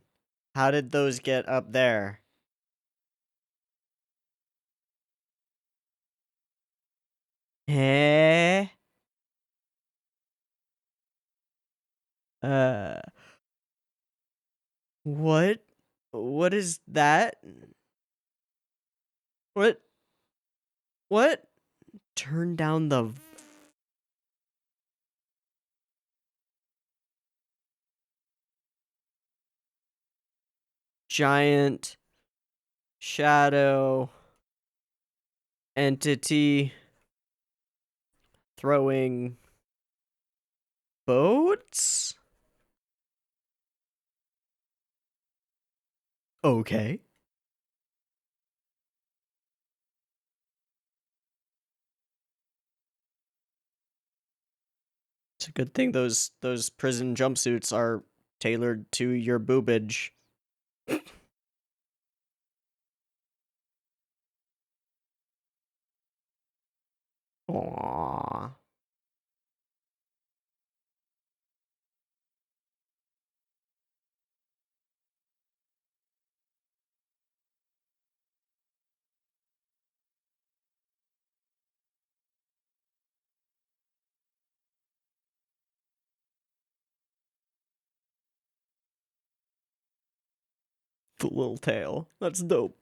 How did those get up there? Eh? Uh, what? What is that? What? What? Turn down the... giant shadow entity throwing boats? Okay. It's a good thing those prison jumpsuits are tailored to your boobage. Aww. The little tail. That's dope.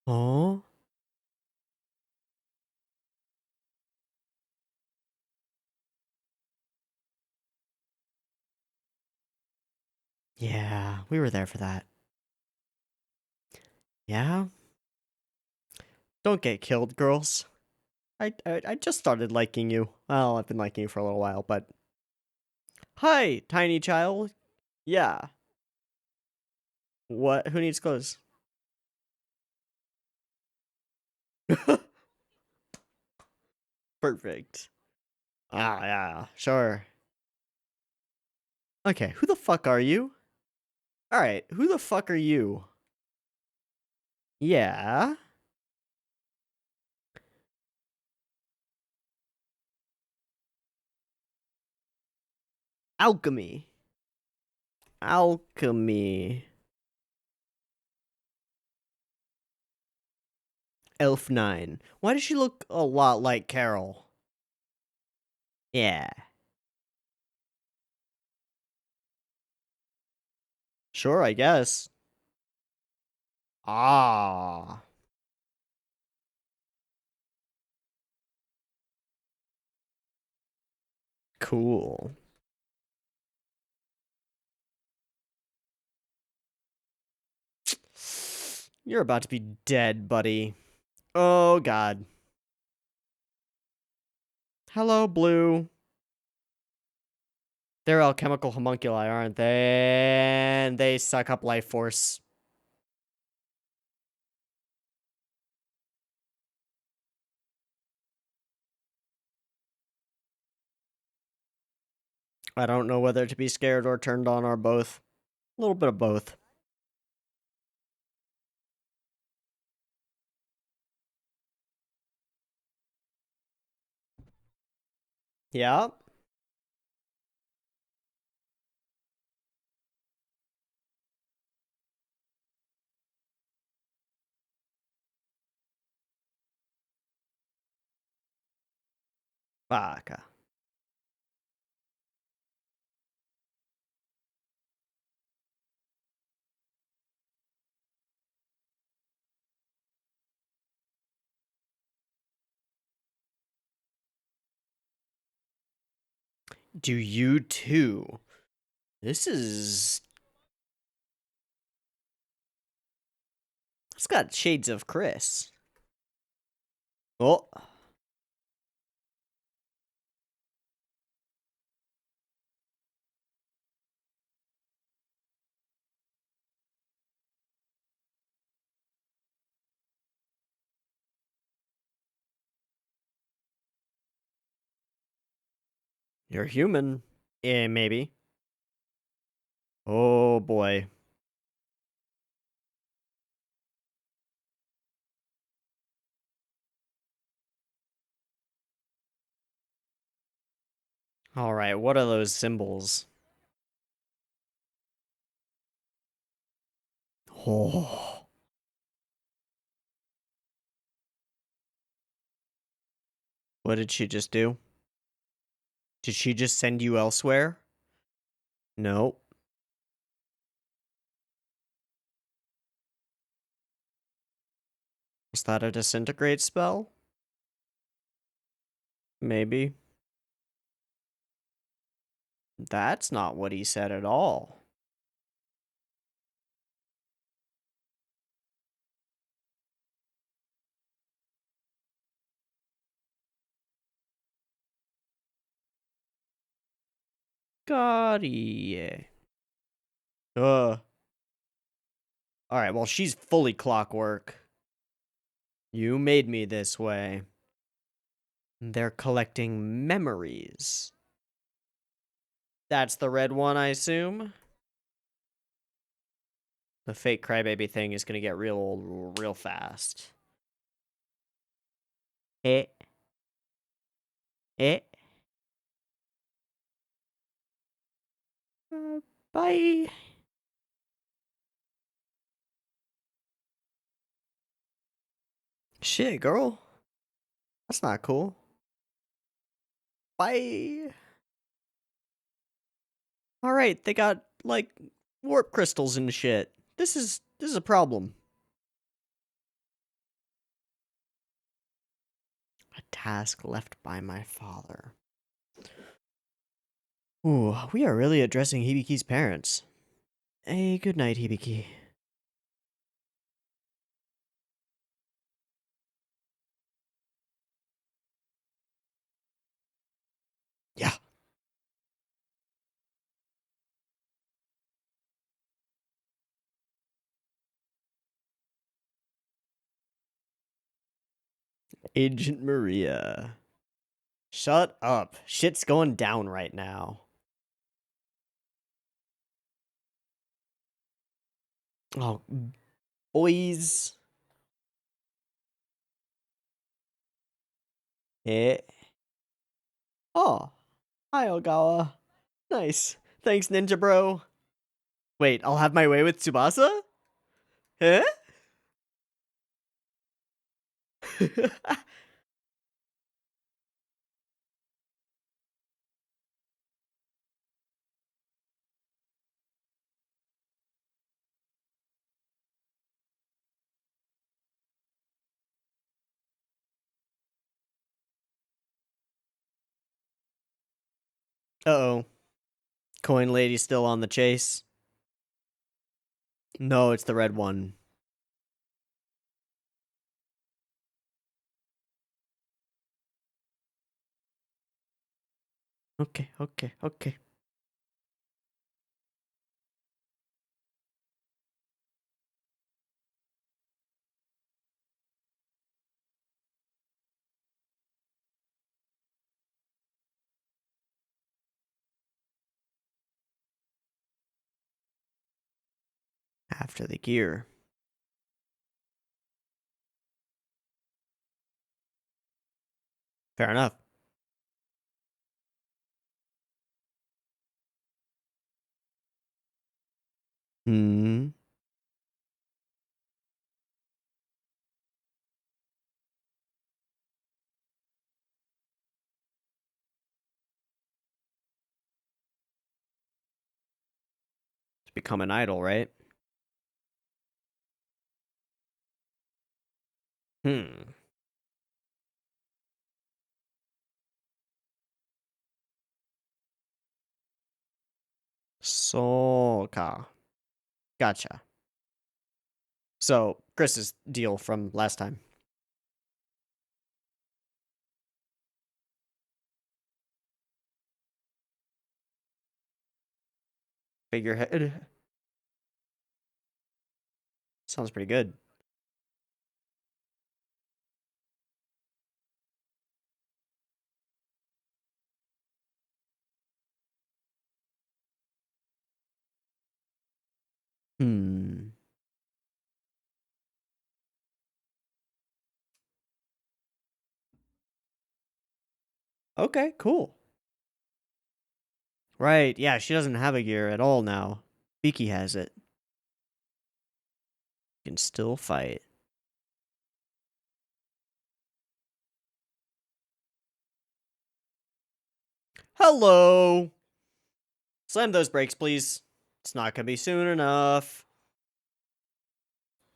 Oh. Yeah, we were there for that. Yeah? Don't get killed, girls. I just started liking you. Well, I've been liking you for a little while, but... Hi, tiny child. Yeah. What? Who needs clothes? Perfect. Ah, yeah, sure. Okay, who the fuck are you? Alright, who the fuck are you? Yeah. Alchemy. Alchemy. Elf 9. Why does she look a lot like Carol? Yeah. Sure, I guess. Ah. Cool. You're about to be dead, buddy. Oh, God. Hello, Blue. They're alchemical homunculi, aren't they? And they suck up life force. I don't know whether to be scared or turned on or both. A little bit of both. Yeah. Fuck. Do you too? This is... It's got shades of Chris. Oh. You're human. Yeah, maybe. Oh, boy. Alright, what are those symbols? Oh. What did she just do? Did she just send you elsewhere? No. Was that a disintegrate spell? Maybe. That's not what he said at all. God, yeah. Alright, well, she's fully clockwork. You made me this way. They're collecting memories. That's the red one, I assume? The fake crybaby thing is gonna get real old real fast. Eh. Eh. Bye. Shit, girl. That's not cool. Bye. Alright, they got, like, warp crystals and shit. This is a problem. A task left by my father. Ooh, we are really addressing Hibiki's parents. A good night, Hibiki. Yeah. Agent Maria. Shut up. Shit's going down right now. Oh, boys. Eh. Oh, hi, Ogawa. Nice. Thanks, Ninja Bro. Wait, I'll have my way with Tsubasa? Huh? Uh-oh. Coin Lady still on the chase? No, it's the red one. Okay. After the gear. Fair enough. Hmm. To become an idol, right? Hmm. Soka. Gotcha. So, Chris's deal from last time. Figurehead. Sounds pretty good. Hmm. Okay, cool. Right, yeah, she doesn't have a gear at all now. Beaky has it. Can still fight. Hello! Slam those brakes, please. It's not gonna be soon enough.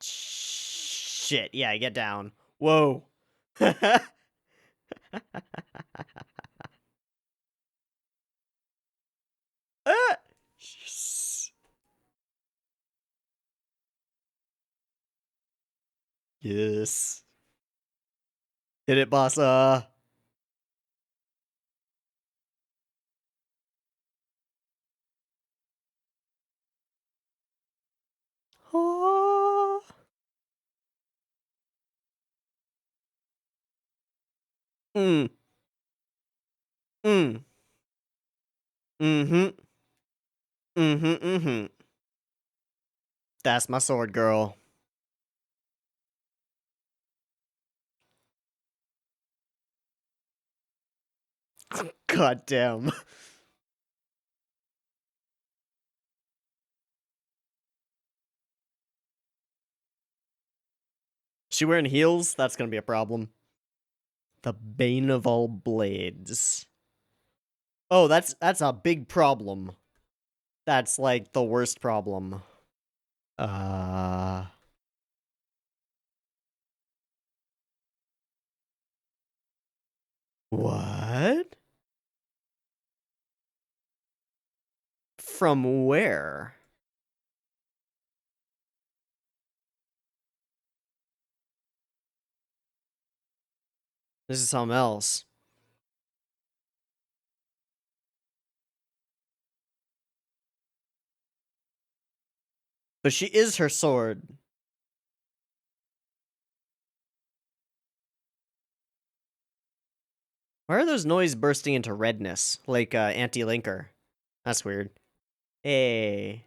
Shit, yeah, get down. Whoa. Ah! Yes. Hit it, bossa. Ah. Mm. Mm. Mm-hmm. Mm-hmm. Mm-hmm. That's my sword, girl. God damn. She wearing heels? That's gonna be a problem. The bane of all blades. Oh, that's a big problem. That's like the worst problem. Uh what? From where? This is something else. But she is her sword. Why are those noise bursting into redness? Like, anti-linker. That's weird. Hey.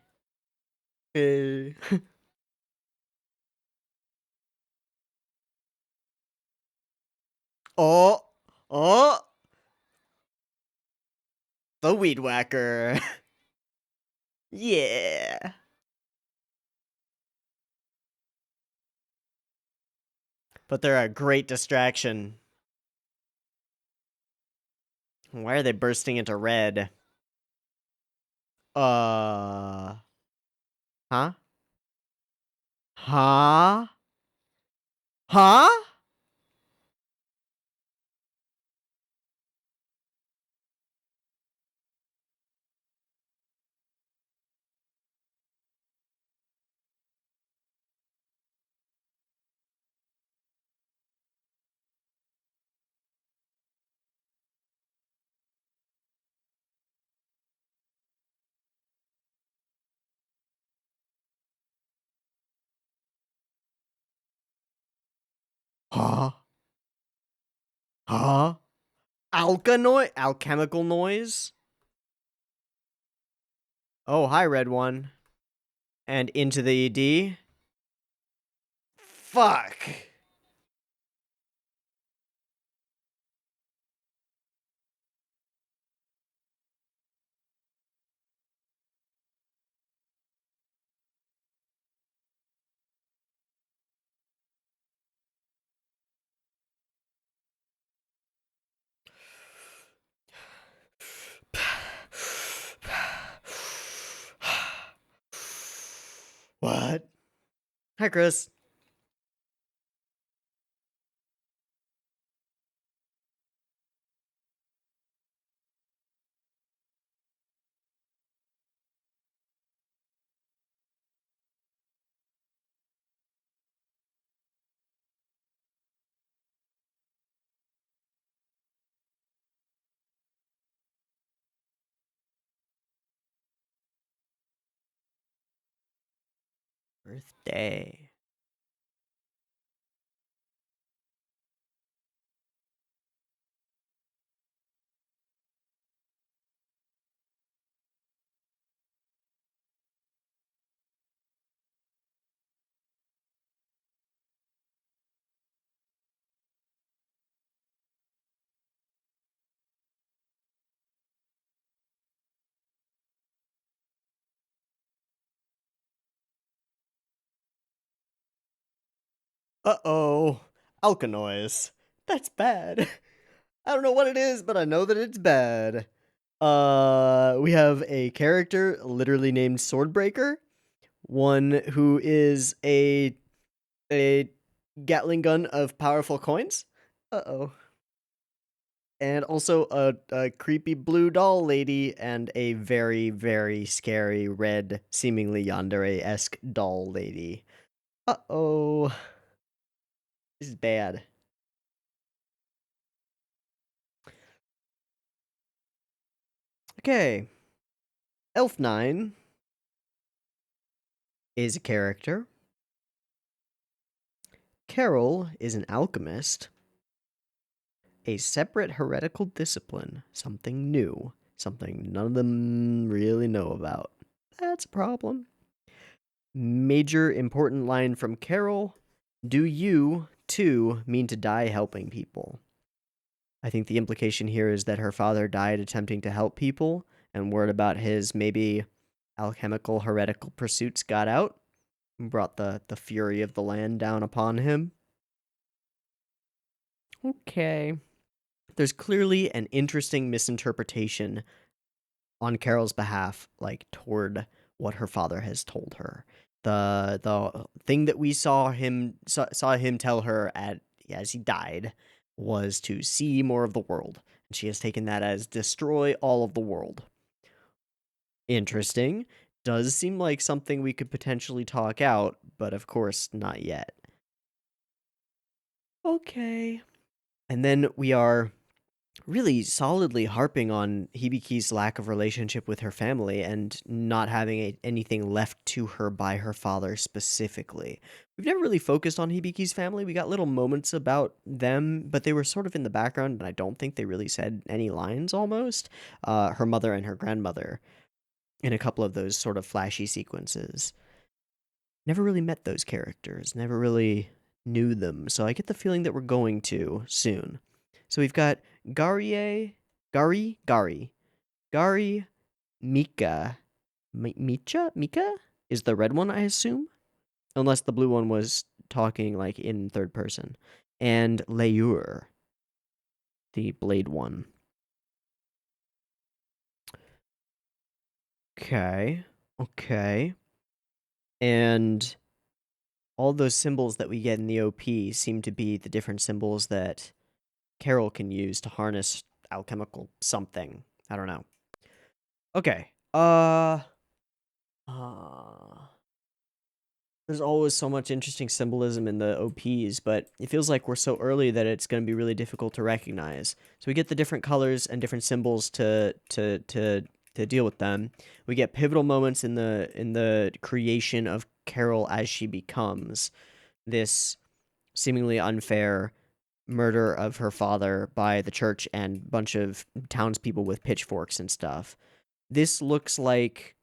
Hey. Oh! Oh! The Weed Whacker. Yeah. But they're a great distraction. Why are they bursting into red? Huh? Huh? Huh? Huh? Huh? Alchemical noise? Oh, hi, red one. And into the ED? Fuck! What? Hi, Chris. Birthday. Uh-oh. Alkanoise. That's bad. I don't know what it is, but I know that it's bad. We have a character literally named Swordbreaker, one who is a Gatling gun of powerful coins. Uh-oh. And also a creepy blue doll lady and a very, very scary red, seemingly yandere-esque doll lady. Uh-oh. This is bad. Okay. Elf9 is a character. Carol is an alchemist. A separate heretical discipline. Something new. Something none of them really know about. That's a problem. Major important line from Carol. Do you, too, mean to die helping people? I think the implication here is that her father died attempting to help people, and word about his maybe alchemical heretical pursuits got out and brought the fury of the land down upon him. Okay. There's clearly an interesting misinterpretation on Carol's behalf, like toward what her father has told her. The thing that we saw him tell her at as he died was to see more of the world, and she has taken that as destroy all of the world. Interesting. Does seem like something we could potentially talk out, but of course not yet. Okay. And then we are really solidly harping on Hibiki's lack of relationship with her family and not having anything left to her by her father specifically. We've never really focused on Hibiki's family. We got little moments about them, but they were sort of in the background, and I don't think they really said any lines almost. Her mother and her grandmother in a couple of those sort of flashy sequences. Never really met those characters, never really knew them, so I get the feeling that we're going to soon. So we've got Gari, Mika. Mika? Is the red one, I assume? Unless the blue one was talking like in third person. And Leyur, the blade one. Okay. Okay. And all those symbols that we get in the OP seem to be the different symbols that Carol can use to harness alchemical something. I don't know. Okay. There's always so much interesting symbolism in the OPs, but it feels like we're so early that it's going to be really difficult to recognize. So we get the different colors and different symbols to deal with them. We get pivotal moments in the creation of Carol as she becomes this seemingly unfair murder of her father by the church and a bunch of townspeople with pitchforks and stuff. This looks like,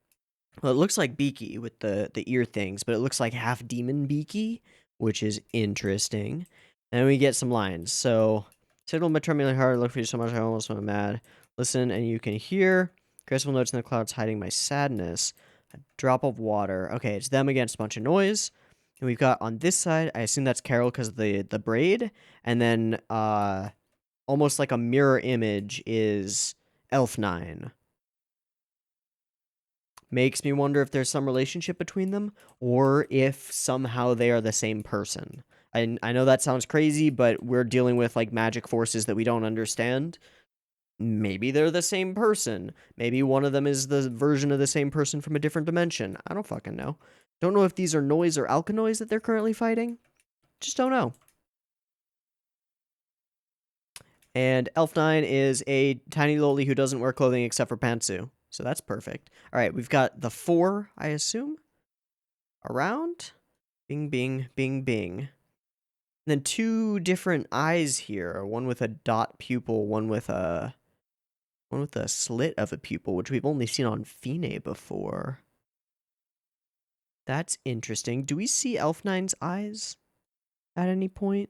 well, it looks like Beaky with the ear things, but it looks like half demon Beaky, which is interesting. And we get some lines. So, signal my trembling heart, look for you so much I almost went mad. Listen and you can hear graceful notes in the clouds hiding my sadness. A drop of water. Okay, it's them against a bunch of noise. And we've got on this side, I assume that's Carol because of the braid. And then almost like a mirror image is Elf9. Makes me wonder if there's some relationship between them or if somehow they are the same person. I know that sounds crazy, but we're dealing with like magic forces that we don't understand. Maybe they're the same person. Maybe one of them is the version of the same person from a different dimension. I don't fucking know. Don't know if these are noise or alkanoids that they're currently fighting. Just don't know. And Elf9 is a tiny loli who doesn't wear clothing except for pantsu. So that's perfect. All right, we've got the 4, I assume, around. Bing, bing, bing, bing. And then 2 different eyes here. One with a dot pupil, one with a slit of a pupil, which we've only seen on Fine before. That's interesting. Do we see Elf9's eyes at any point?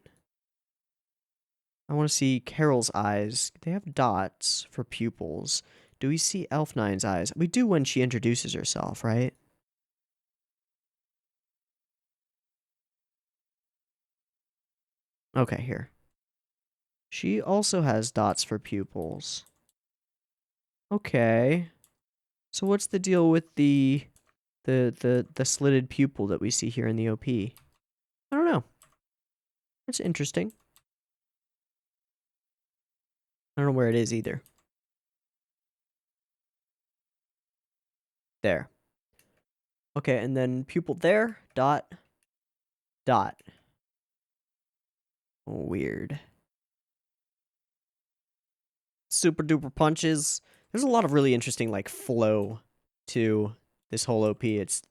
I want to see Carol's eyes. They have dots for pupils. Do we see Elf9's eyes? We do when she introduces herself, right? Okay, here. She also has dots for pupils. Okay. So what's the deal with the slitted pupil that we see here in the OP? I don't know. That's interesting. I don't know where it is either. There. Okay, and then pupil there, dot, dot. Weird. Super duper punches. There's a lot of really interesting like flow to this whole OP. It's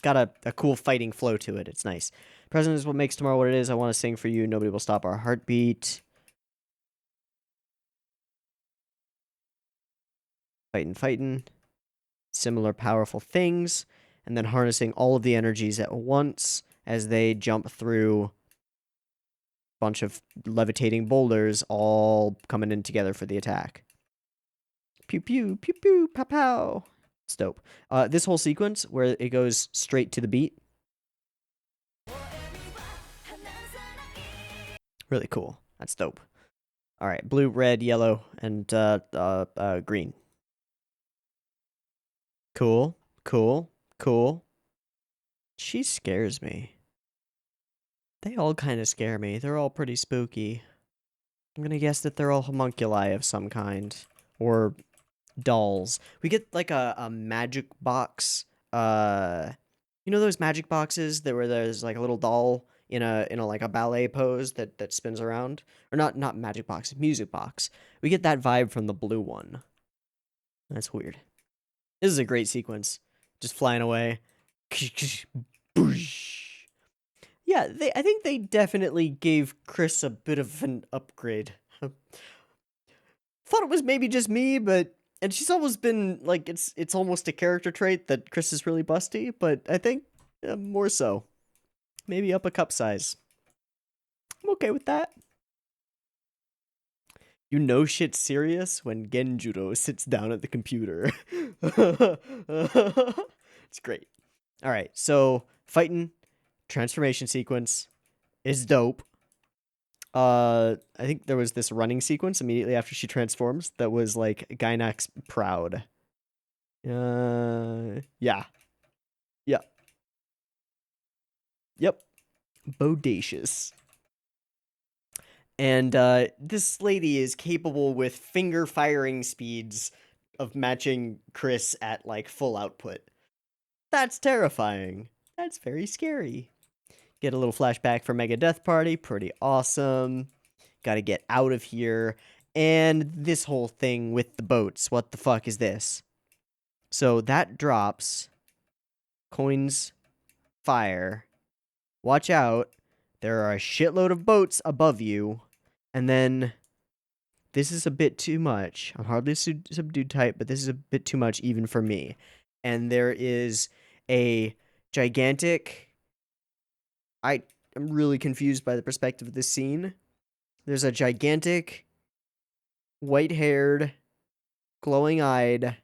got a cool fighting flow to it. It's nice. Present is what makes tomorrow what it is. I want to sing for you. Nobody will stop our heartbeat. Fighting. Similar powerful things. And then harnessing all of the energies at once as they jump through a bunch of levitating boulders all coming in together for the attack. Pew pew, pew pew, pow pow. It's dope. This whole sequence where it goes straight to the beat. Really cool. That's dope. All right, blue, red, yellow, and green. Cool, cool, cool. She scares me. They all kind of scare me. They're all pretty spooky. I'm gonna guess that they're all homunculi of some kind. Or dolls. We get like a magic box. You know those magic boxes that where there's like a little doll in a like a ballet pose that spins around, or not magic box, music box. We get that vibe from the blue one. That's weird. This is a great sequence, just flying away. Yeah, I think they definitely gave Chris a bit of an upgrade. Thought it was maybe just me, but and she's always been like it's almost a character trait that Chris is really busty, but I think more so. Maybe up a cup size. I'm okay with that. You know shit's serious when Genjuro sits down at the computer. It's great. All right, so fighting transformation sequence is dope. I think there was this running sequence immediately after she transforms that was like Gainax proud. Yeah. Yeah. Yep. Bodacious. And this lady is capable with finger firing speeds of matching Chris at like full output. That's terrifying. That's very scary. Get a little flashback for Mega Death Party. Pretty awesome. Gotta get out of here. And this whole thing with the boats. What the fuck is this? So that drops coins, fire. Watch out. There are a shitload of boats above you. And then this is a bit too much. I'm hardly subdued type, but this is a bit too much even for me. And there is a gigantic... I am really confused by the perspective of this scene. There's a gigantic, white-haired, glowing-eyed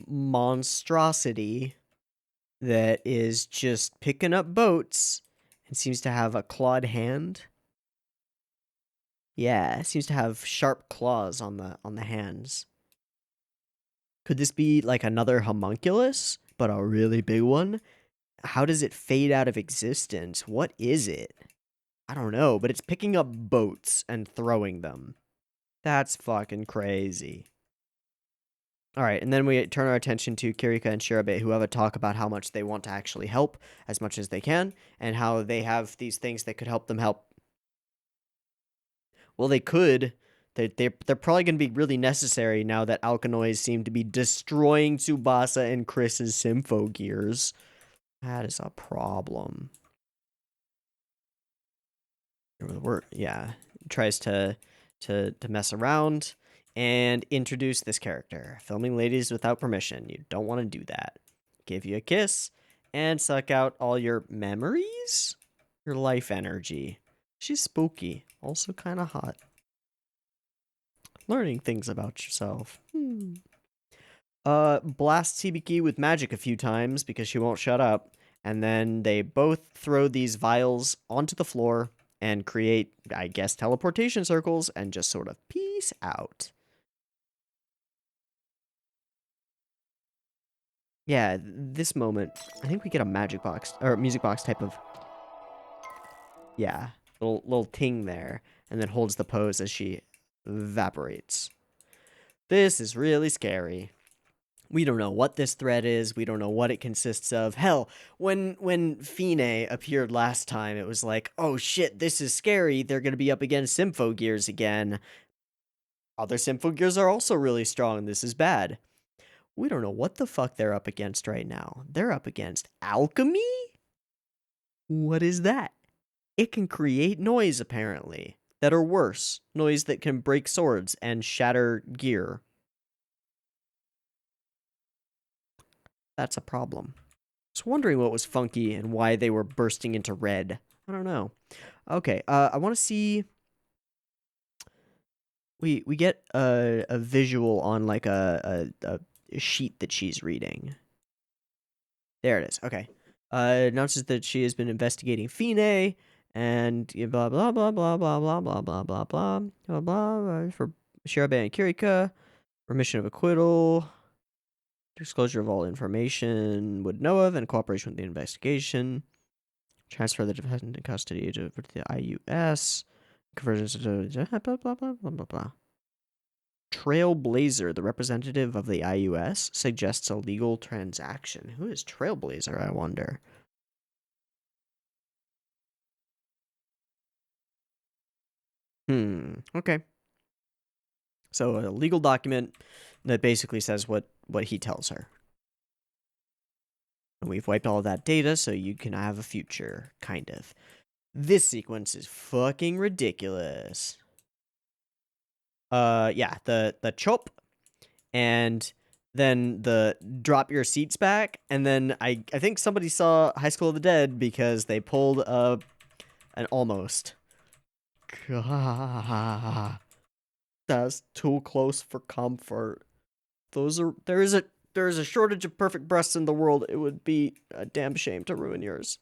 monstrosity that is just picking up boats and seems to have a clawed hand. Yeah, it seems to have sharp claws on the hands. Could this be like another homunculus, but a really big one? How does it fade out of existence? What is it? I don't know, but it's picking up boats and throwing them. That's fucking crazy. Alright, and then we turn our attention to Kirika and Shirabe, who have a talk about how much they want to actually help as much as they can, and how they have these things that could help them help. Well, they could. They're probably going to be really necessary now that Alkanoids seem to be destroying Tsubasa and Chris's Symphogears. That is a problem. Yeah, tries to mess around and introduce this character. Filming ladies without permission. You don't want to do that. Give you a kiss and suck out all your memories? Your life energy. She's spooky. Also kind of hot. Learning things about yourself. Blasts Hibiki with magic a few times because she won't shut up. And then they both throw these vials onto the floor and create, I guess, teleportation circles and just sort of peace out. Yeah, this moment, I think we get a magic box, or music box type of, yeah, little ting there, and then holds the pose as she evaporates. This is really scary. We don't know what this thread is. We don't know what it consists of. Hell, when Fine appeared last time, it was like, oh shit, this is scary. They're going to be up against Symphogears again. Other Symphogears are also really strong. This is bad. We don't know what the fuck they're up against right now. They're up against alchemy? What is that? It can create noise, apparently, that are worse. Noise that can break swords and shatter gear. That's a problem. I was wondering what was funky and why they were bursting into red. I don't know. Okay, I want to see... We get a visual on like a sheet that she's reading. There it is. Okay. Announces that she has been investigating Fine and blah blah blah blah blah blah blah blah blah blah blah blah for Shirabe and Kirika. Remission of acquittal. Disclosure of all information would know of and cooperation with the investigation. Transfer the defendant in custody to the IUS. Conversions to blah blah blah blah blah blah. Trailblazer, the representative of the IUS, suggests a legal transaction. Who is Trailblazer, I wonder? Okay. So a legal document that basically says what he tells her. And we've wiped all of that data so you can have a future, kind of. This sequence is fucking ridiculous. Yeah, the chop, and then the drop your seats back, and then I think somebody saw High School of the Dead because they pulled an almost. God, that's too close for comfort. There is a shortage of perfect breasts in the world. It would be a damn shame to ruin yours.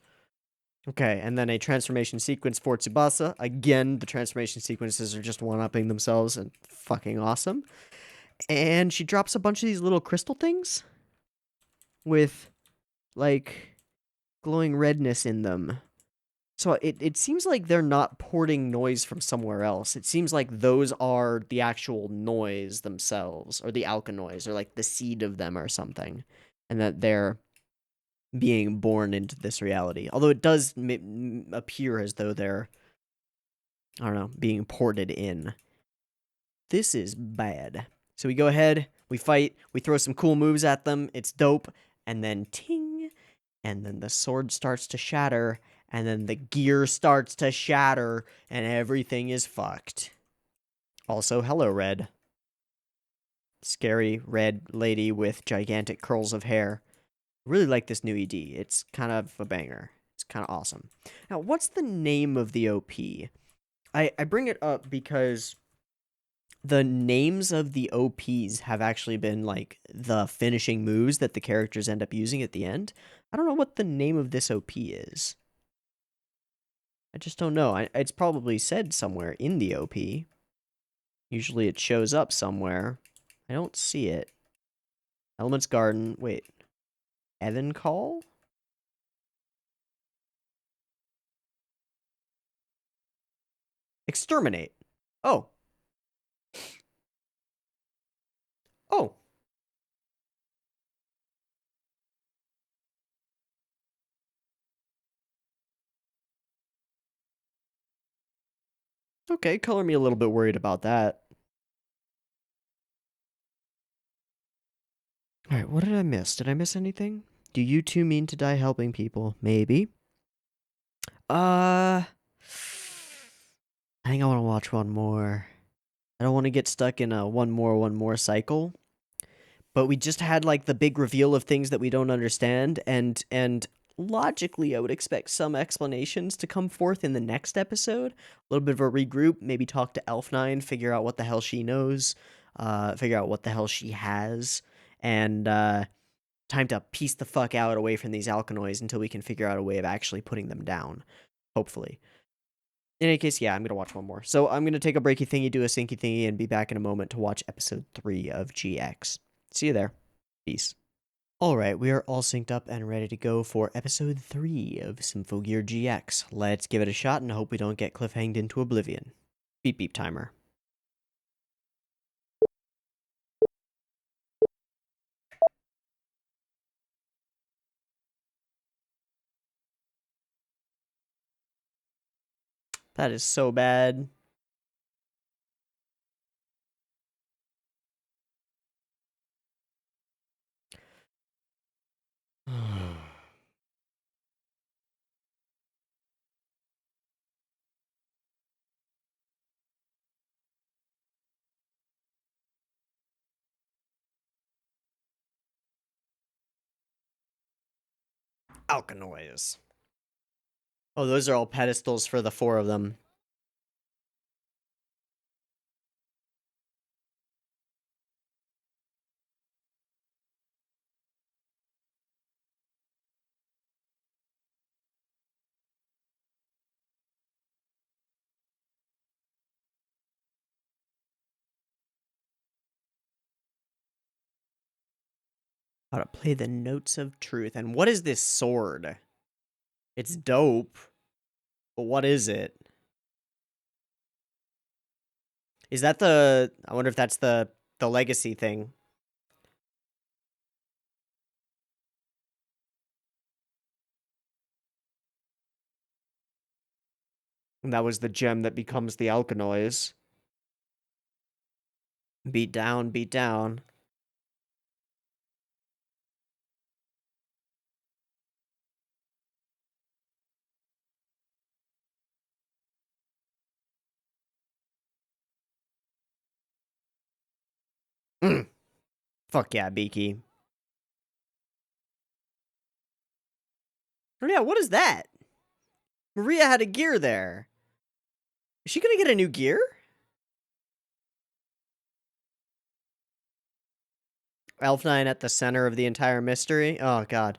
Okay, and then a transformation sequence for Tsubasa. Again, the transformation sequences are just one-upping themselves and fucking awesome. And she drops a bunch of these little crystal things with, like, glowing redness in them. So it seems like they're not porting noise from somewhere else. It seems like those are the actual noise themselves, or the alkanoids, or like the seed of them or something. And that they're being born into this reality. Although it does appear as though they're, I don't know, being ported in. This is bad. So we go ahead, we fight, we throw some cool moves at them, it's dope, and then ting, and then the sword starts to shatter, and then the gear starts to shatter, and everything is fucked. Also, hello, Red. Scary red lady with gigantic curls of hair. Really like this new ED. It's kind of a banger. It's kind of awesome. Now, what's the name of the OP? I bring it up because the names of the OPs have actually been like the finishing moves that the characters end up using at the end. I don't know what the name of this OP is. I just don't know. It's probably said somewhere in the OP. Usually it shows up somewhere. I don't see it. Elements Garden. Wait. Evan Call? Exterminate. Oh. Oh. Okay, color me a little bit worried about that. Alright, what did I miss? Did I miss anything? Do you two mean to die helping people? Maybe. I think I want to watch one more. I don't want to get stuck in a one more cycle. But we just had like the big reveal of things that we don't understand, and logically I would expect some explanations to come forth in the next episode. A little bit of a regroup, maybe talk to Elf9, figure out what the hell she knows, figure out what the hell she has, and time to piece the fuck out away from these alkanoids until we can figure out a way of actually putting them down. Hopefully. In any case, yeah, I'm gonna watch one more. So I'm gonna take a breaky thingy, do a sinky thingy, and be back in a moment to watch episode 3 of GX. See you there. Peace. Alright, we are all synced up and ready to go for episode 3 of Symphogear GX. Let's give it a shot and hope we don't get cliffhanged into oblivion. Beep beep timer. That is so bad. Alkanoids. Oh, those are all pedestals for the 4 of them. How to play the notes of truth. And what is this sword? It's dope, but what is it? Is that the... I wonder if that's the legacy thing. And that was the gem that becomes the Alkanoids. Beat down, beat down. Mm. Fuck yeah, Beaky. Oh yeah, what is that? Maria had a gear there. Is she gonna get a new gear? Elf9 at the center of the entire mystery? Oh, God.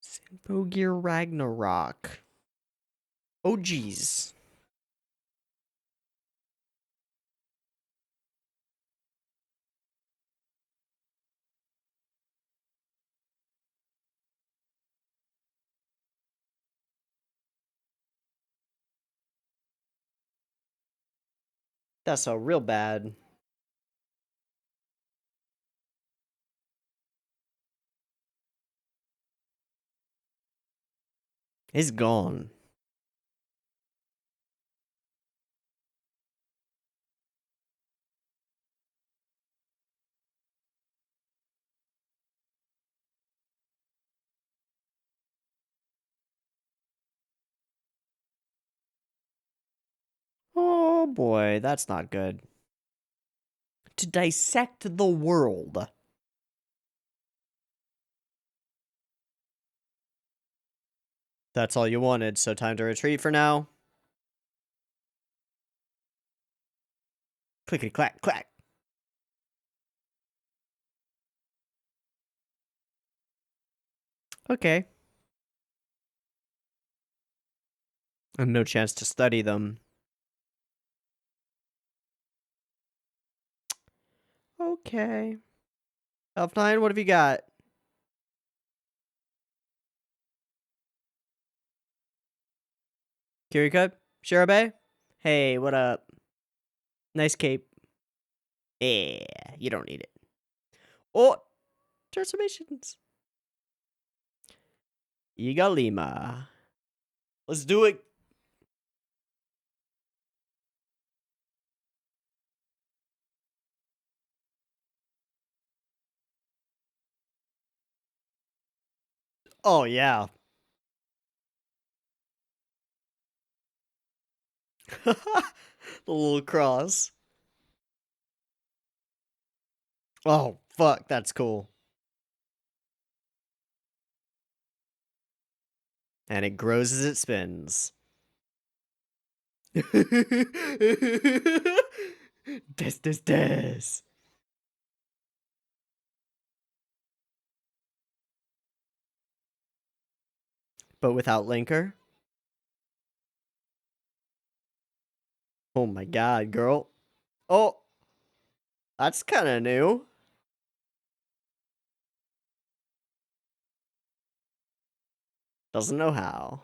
Symphogear Ragnarok. Oh, jeez. That's so real bad. It's gone. Oh boy, that's not good. To dissect the world. That's all you wanted, so time to retreat for now. Clickety clack clack. Okay. And no chance to study them. Okay. Elf9, what have you got? Kirika? Shirabe? Hey, what up? Nice cape. Yeah, you don't need it. Oh, transformations. Iga Lima. Let's do it. Oh, yeah. The little cross. Oh, fuck, that's cool. And it grows as it spins. Des. But without Linker? Oh my god, girl. Oh, that's kind of new. Doesn't know how.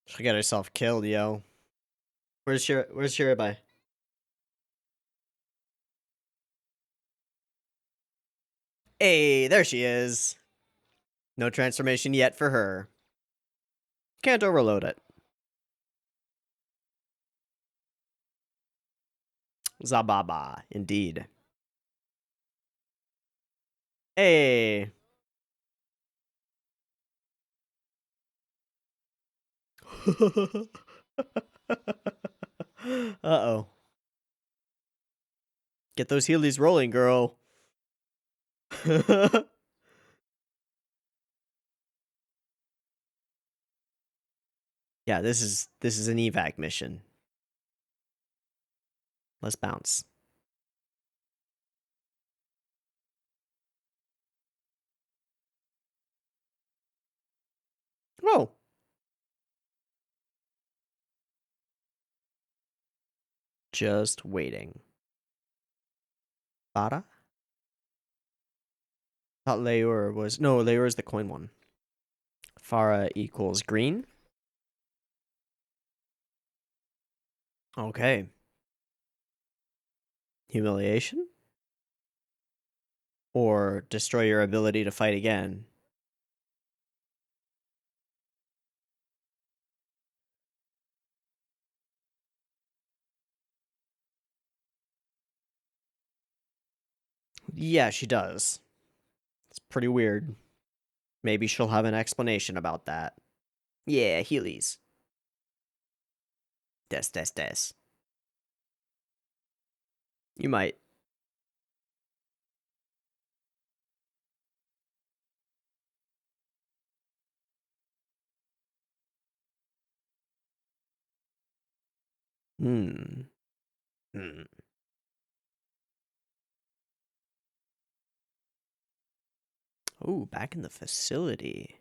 She got herself killed, yo. Where's Shirabai? Hey, there she is. No transformation yet for her. Can't overload it. Zababa, indeed. Hey. Uh-oh. Get those Heelys rolling, girl. Yeah, this is an evac mission. Let's bounce. Whoa. Just waiting. Bada? Thought Leur was... No, Leur is the coin one. Farah equals green. Okay. Humiliation? Or destroy your ability to fight again? Yeah, she does. It's pretty weird. Maybe she'll have an explanation about that. Yeah, Heelys. Des. You might. Hmm. Hmm. Oh, back in the facility.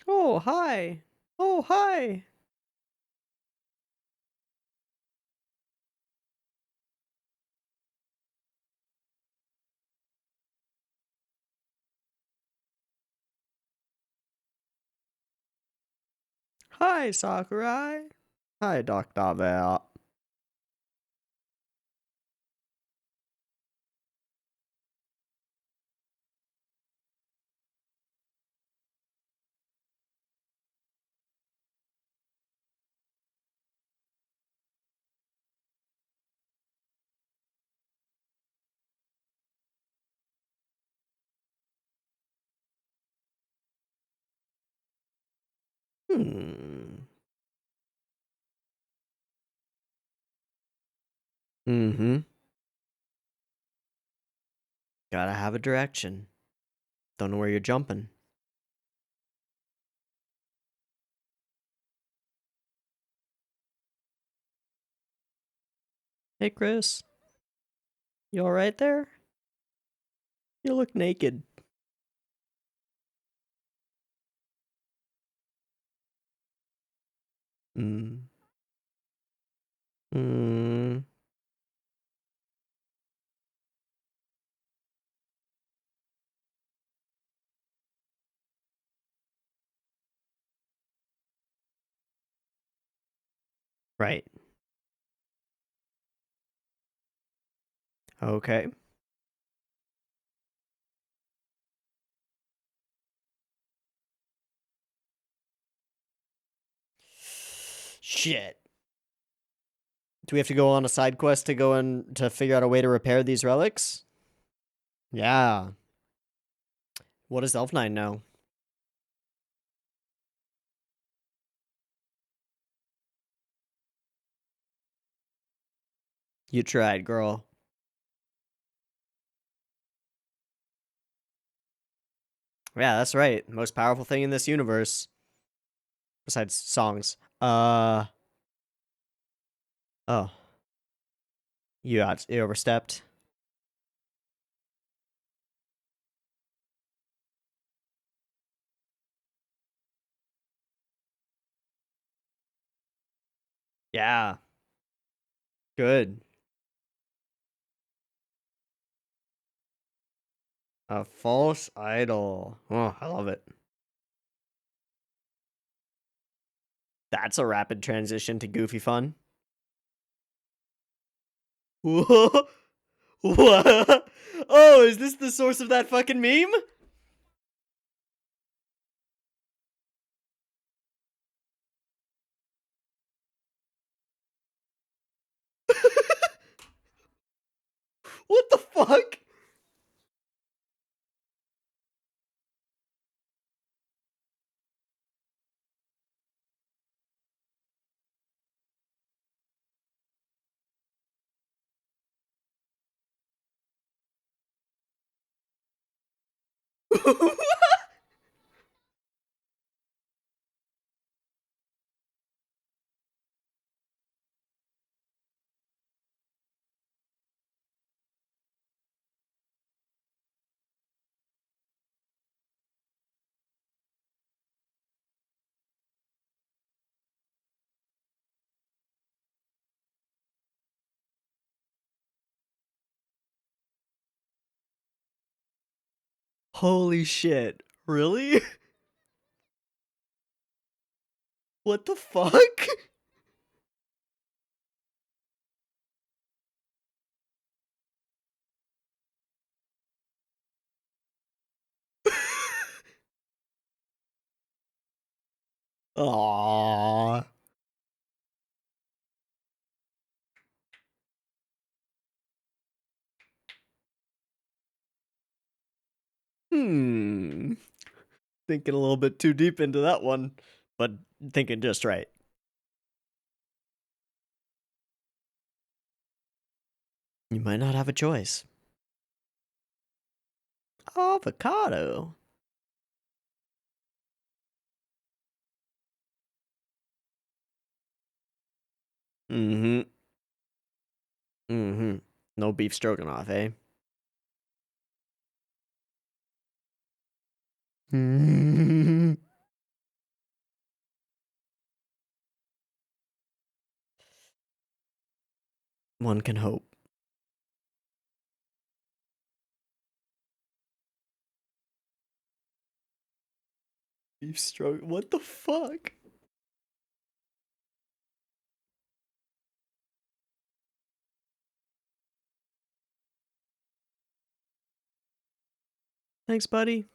Oh, hi. Oh, hi. Hi, Sakurai. Hi, Dr. Bear. Hmm. Mm-hmm. Gotta have a direction. Don't know where you're jumping. Hey, Chris. You alright there? You look naked. Hmm. Hmm. Right. Okay. Shit. Do we have to go on a side quest to go and to figure out a way to repair these relics? Yeah. What does Elf9 know? You tried, girl. Yeah, that's right. Most powerful thing in this universe. Besides songs. Oh. You overstepped. Yeah. Good. A false idol. Oh, I love it. That's a rapid transition to goofy fun. What? What? Oh, is this the source of that fucking meme? What the fuck? Holy shit. Really? What the fuck? Aww. Thinking a little bit too deep into that one, but thinking just right. You might not have a choice. Avocado. Mm-hmm. Mm-hmm. No beef stroganoff, eh? One can hope. Beef stroganoff. What the fuck? Thanks, buddy.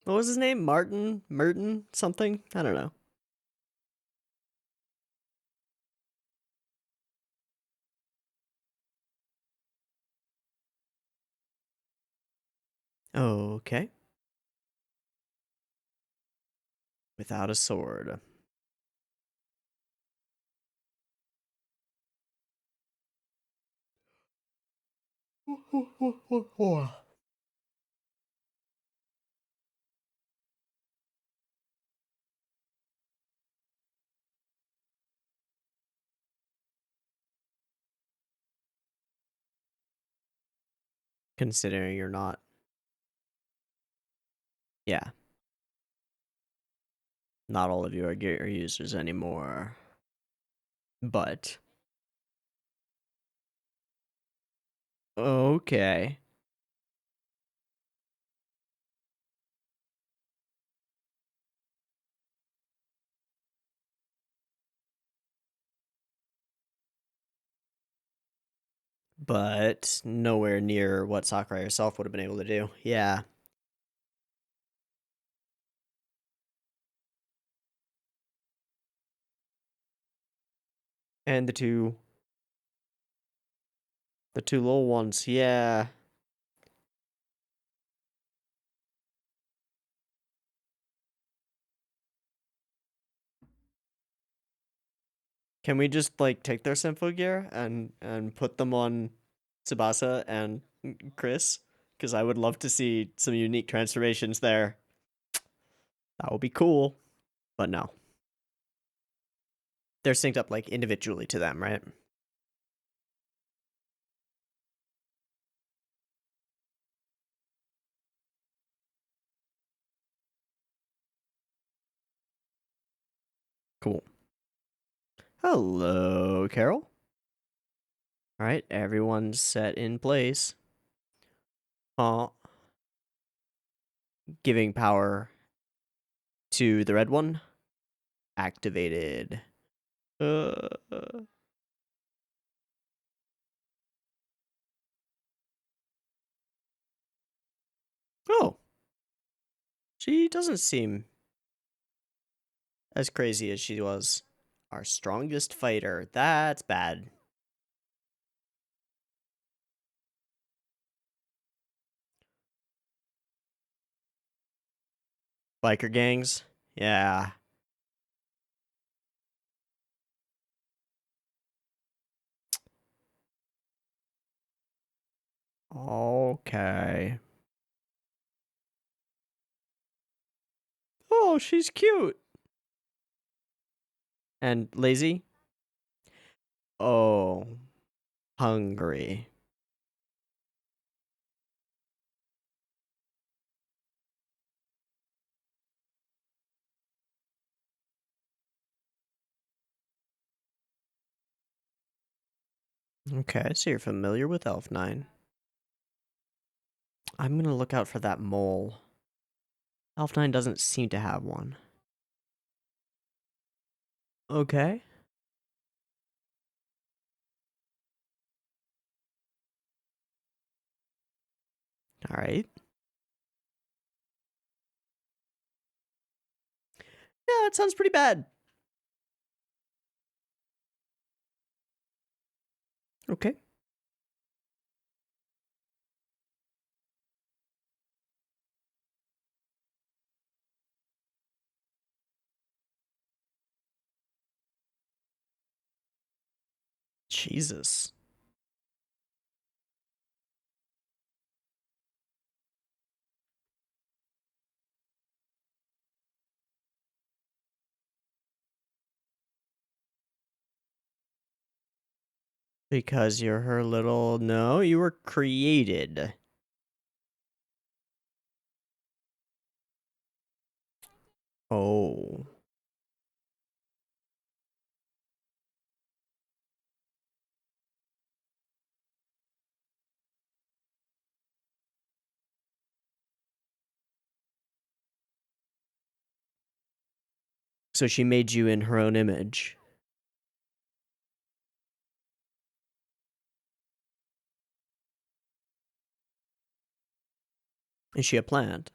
What was his name? Martin? Merton? Something? I don't know. Okay. Without a sword. Considering you're not. Yeah. Not all of you are gear users anymore. But. Okay. But nowhere near what Sakurai herself would have been able to do. Yeah. And the two little ones. Yeah. Can we just like take their Symphogear and put them on Tsubasa and Chris? Because I would love to see some unique transformations there. That would be cool. But no. They're synced up like individually to them, right? Cool. Hello, Carol. All right, everyone's set in place. Giving power to the red one. Activated. Uh, oh. She doesn't seem as crazy as she was. Our strongest fighter. That's bad. Biker gangs. Yeah. Okay. Oh, she's cute. And lazy? Oh. Hungry. Okay, so you're familiar with Elf 9. I'm gonna look out for that mole. Elf9 doesn't seem to have one. Okay. All right. Yeah, it sounds pretty bad. Okay. Jesus. Because you're her little... No, you were created. Oh. So she made you in her own image. Is she a plant?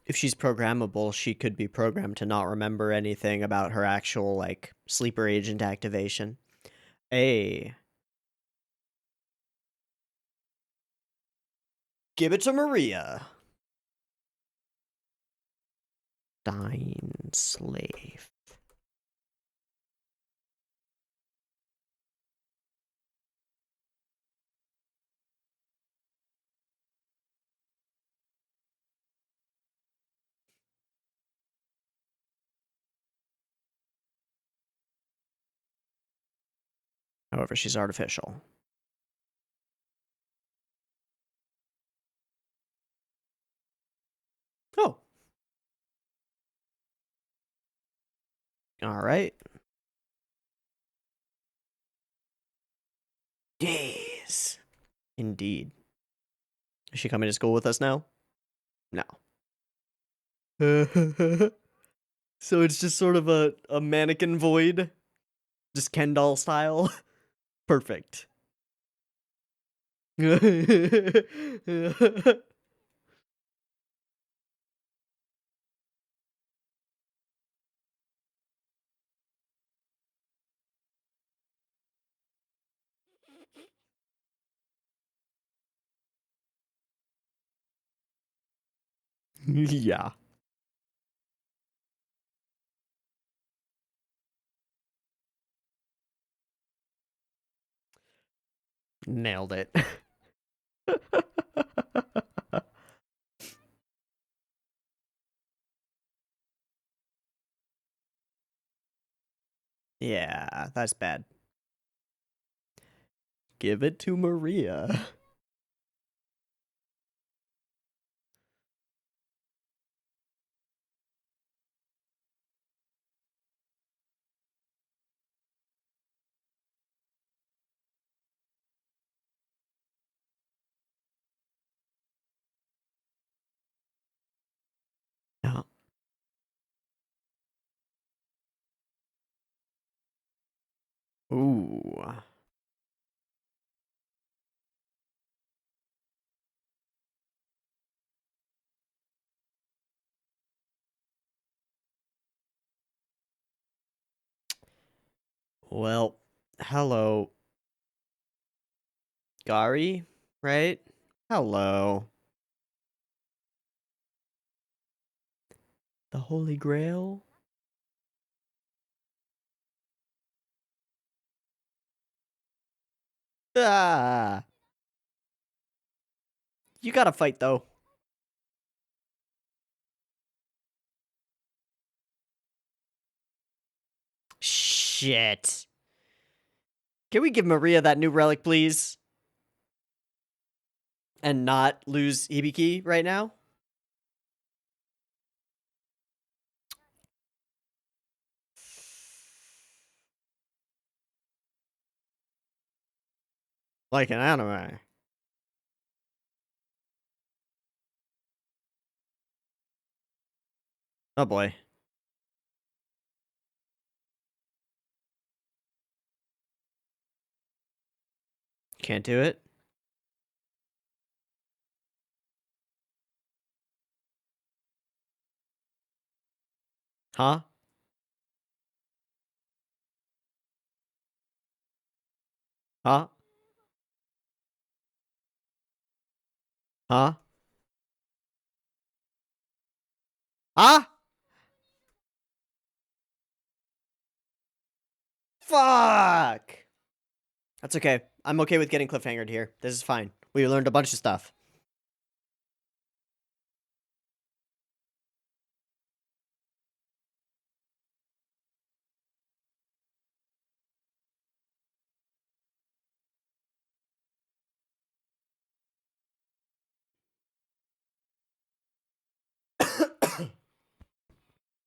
If she's programmable, she could be programmed to not remember anything about her actual, like, sleeper agent activation. Hey. Give it to Maria. Dying slave. However, she's artificial. Oh. All right. Days. Indeed. Is she coming to school with us now? No. So it's just sort of a mannequin void? Just Ken doll style? Perfect. Yeah. Nailed it. Yeah, that's bad. Give it to Maria. Yeah. Ooh. Well, hello. Gari, right? Hello. The Holy Grail? Ah. You gotta fight, though. Shit. Can we give Maria that new relic, please? And not lose Hibiki right now? Like an anime. Oh boy. Can't do it. Huh? Huh? Huh? Huh? Fuck! That's okay. I'm okay with getting cliffhangered here. This is fine. We learned a bunch of stuff.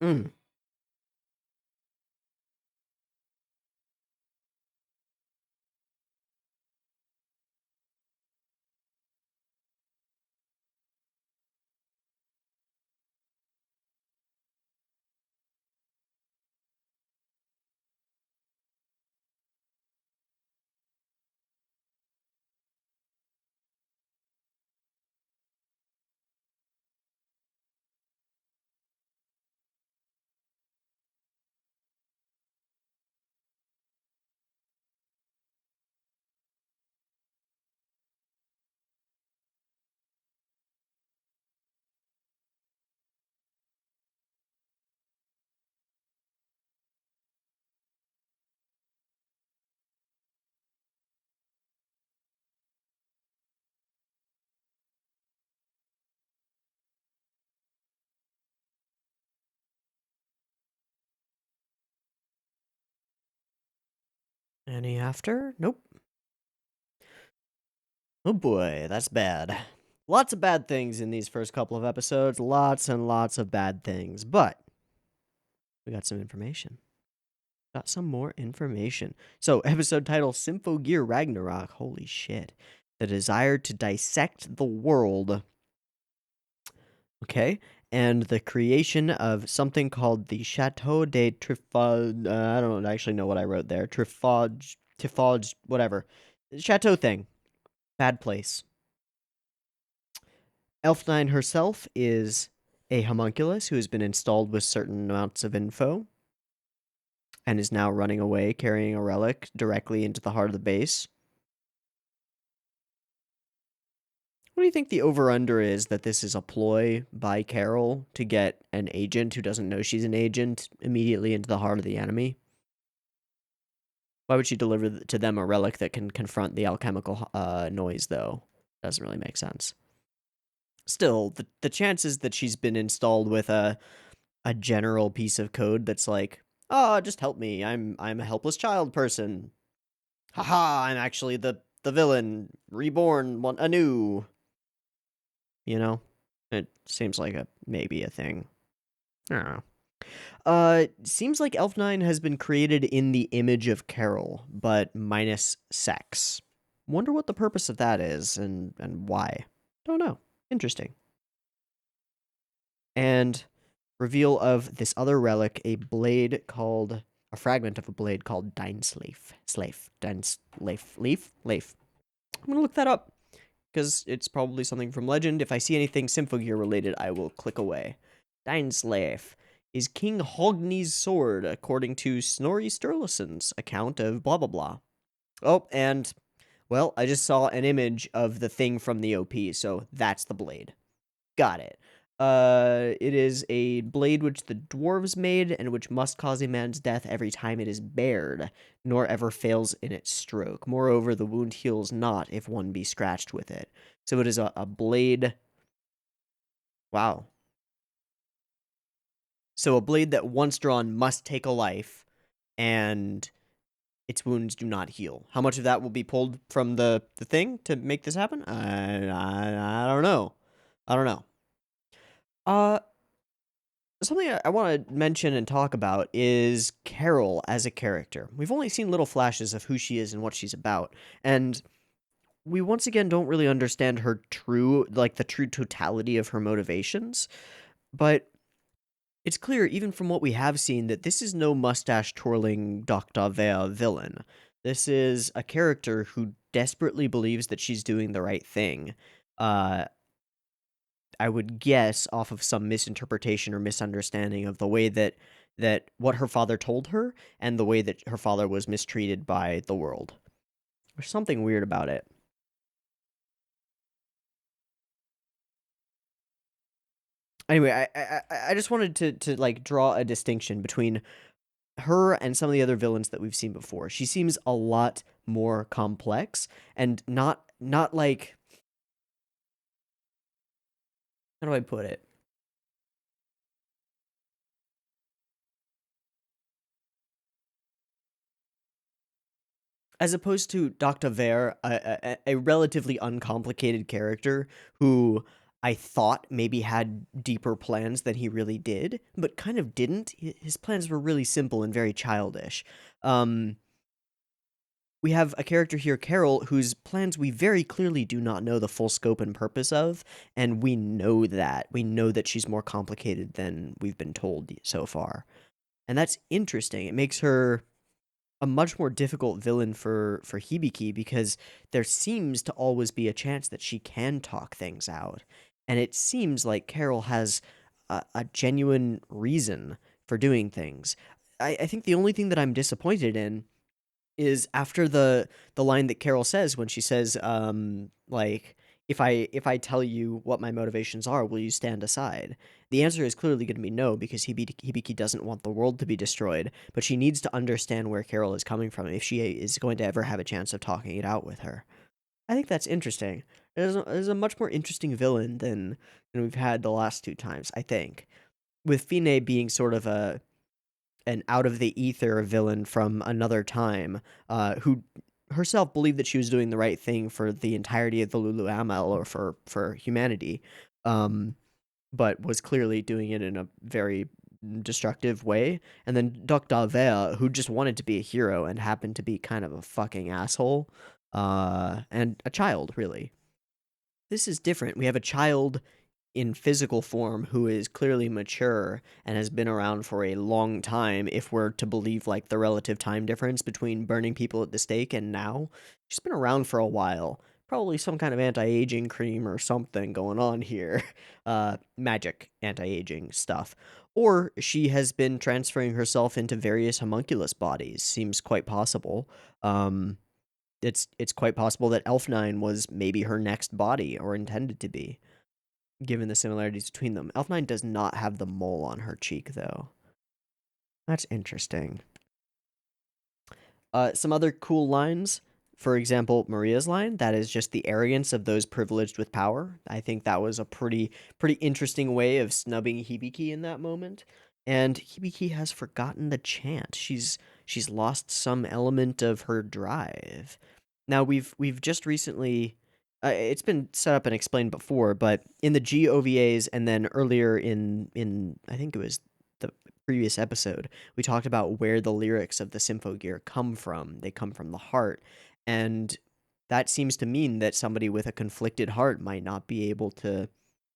Mm. Any after? Nope. Oh boy, that's bad. Lots of bad things in these first couple of episodes. Lots and lots of bad things. But we got some information. Got some more information. So, episode title Symphogear Ragnarok. Holy shit. The desire to dissect the world. Okay. And the creation of something called the Chateau de Trifauge. I don't actually know what I wrote there. Trifauge, whatever. Chateau thing. Bad place. Elf9 herself is a homunculus who has been installed with certain amounts of info and is now running away carrying a relic directly into the heart of the base. What do you think the over-under is that this is a ploy by Carol to get an agent who doesn't know she's an agent immediately into the heart of the enemy? Why would she deliver to them a relic that can confront the alchemical noise, though? Doesn't really make sense. Still, the chances that she's been installed with a general piece of code that's like, oh, just help me. I'm a helpless child person. Haha, I'm actually the villain, reborn anew. You know? It seems like maybe a thing. I don't know. Seems like Elf9 has been created in the image of Carol, but minus sex. Wonder what the purpose of that is and why. Don't know. Interesting. And reveal of this other relic, a fragment of a blade called Dineslave. Leaf? I'm gonna look that up, because it's probably something from Legend. If I see anything Symphogear related, I will click away. Dineslave is King Hogni's sword, according to Snorri Sturluson's account of blah blah blah. Oh, and, well, I just saw an image of the thing from the OP, so that's the blade. Got it. It is a blade which the dwarves made, and which must cause a man's death every time it is bared, nor ever fails in its stroke. Moreover, the wound heals not if one be scratched with it. So it is a blade. Wow. So a blade that once drawn must take a life, and its wounds do not heal. How much of that will be pulled from the thing to make this happen? I don't know. I don't know. Something I want to mention and talk about is Carol as a character. We've only seen little flashes of who she is and what she's about, and we once again don't really understand the true totality of her motivations. But It's clear, even from what we have seen, that this is no mustache twirling Dr. Vea villain. This is a character who desperately believes that she's doing the right thing. Uh, I would guess off of some misinterpretation or misunderstanding of the way that what her father told her and the way that her father was mistreated by the world. There's something weird about it. Anyway, I just wanted to like draw a distinction between her and some of the other villains that we've seen before. She seems a lot more complex and not like, how do I put it? As opposed to Dr. Ver, a relatively uncomplicated character who I thought maybe had deeper plans than he really did, but kind of didn't. His plans were really simple and very childish. Um, we have a character here, Carol, whose plans we very clearly do not know the full scope and purpose of, and we know that. We know that she's more complicated than we've been told so far. And that's interesting. It makes her a much more difficult villain for Hibiki because there seems to always be a chance that she can talk things out. And it seems like Carol has a genuine reason for doing things. I think the only thing that I'm disappointed in is after the line that Carol says when she says, like, if I tell you what my motivations are, will you stand aside? The answer is clearly going to be no, because Hibiki doesn't want the world to be destroyed, but she needs to understand where Carol is coming from if she is going to ever have a chance of talking it out with her. I think that's interesting. It is a much more interesting villain than we've had the last two times, I think. With Fine being sort of an out of the ether villain from another time, who herself believed that she was doing the right thing for the entirety of the Luluamal or for humanity, um, but was clearly doing it in a very destructive way. And then Dr. Vea, who just wanted to be a hero and happened to be kind of a fucking asshole, and a child, really. This is different. We have a child in physical form who is clearly mature and has been around for a long time, if we're to believe like the relative time difference between burning people at the stake and now. She's been around for a while. Probably some kind of anti-aging cream or something going on here. Magic anti-aging stuff. Or she has been transferring herself into various homunculus bodies. Seems quite possible. Um, it's quite possible that Elf9 was maybe her next body, or intended to be, given the similarities between them. Elf9 does not have the mole on her cheek, though. That's interesting. Some other cool lines. For example, Maria's line, that is just the arrogance of those privileged with power. I think that was a pretty interesting way of snubbing Hibiki in that moment. And Hibiki has forgotten the chant. She's lost some element of her drive. Now we've just recently, it's been set up and explained before, but in the GOVAs and then earlier in I think it was the previous episode, we talked about where the lyrics of the Symphogear come from. They come from the heart, and that seems to mean that somebody with a conflicted heart might not be able to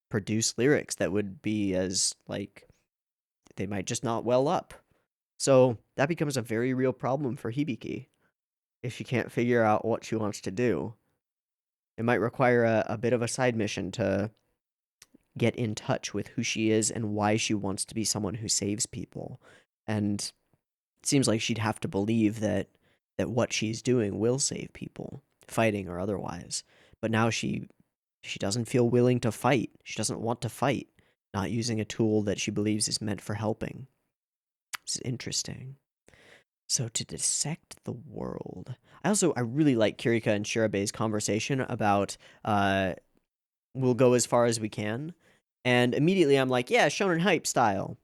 produce lyrics that would be as, like, they might just not well up. So that becomes a very real problem for Hibiki if she can't figure out what she wants to do. It might require a bit of a side mission to get in touch with who she is and why she wants to be someone who saves people. And it seems like she'd have to believe that what she's doing will save people, fighting or otherwise. But now she doesn't feel willing to fight. She doesn't want to fight, not using a tool that she believes is meant for helping. It's interesting. So to dissect the world. I really like Kirika and Shirabe's conversation about we'll go as far as we can. And immediately I'm like, yeah, shonen hype style.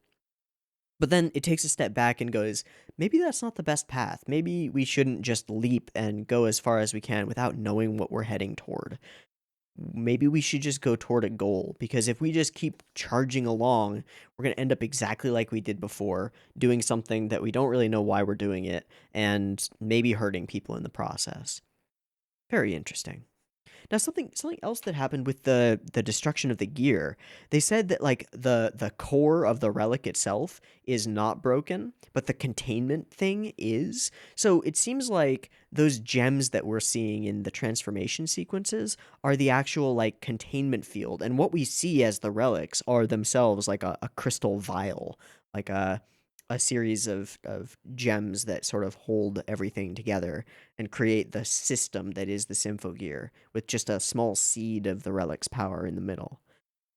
But then it takes a step back and goes, maybe that's not the best path. Maybe we shouldn't just leap and go as far as we can without knowing what we're heading toward. Maybe we should just go toward a goal, because if we just keep charging along, we're going to end up exactly like we did before, doing something that we don't really know why we're doing it, and maybe hurting people in the process. Very interesting. Now something else that happened with the destruction of the gear. They said that like the core of the relic itself is not broken, but the containment thing is. So it seems like those gems that we're seeing in the transformation sequences are the actual like containment field, and what we see as the relics are themselves like a crystal vial, like a series of gems that sort of hold everything together and create the system that is the Symphogear, with just a small seed of the relic's power in the middle.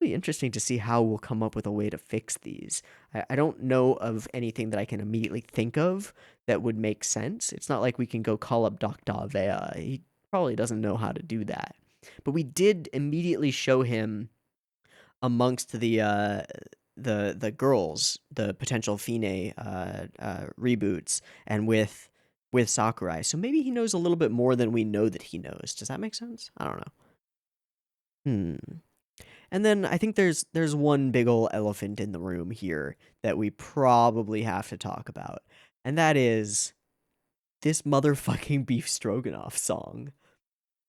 It'll be interesting to see how we'll come up with a way to fix these. I don't know of anything that I can immediately think of that would make sense. It's not like we can go call up Dr. Vea. He probably doesn't know how to do that. But we did immediately show him amongst the girls, the potential Fine reboots, and with Sakurai. So maybe he knows a little bit more than we know that he knows. Does that make sense? I don't know. Hmm. And then I think there's one big ol' elephant in the room here that we probably have to talk about, and that is this motherfucking beef stroganoff song.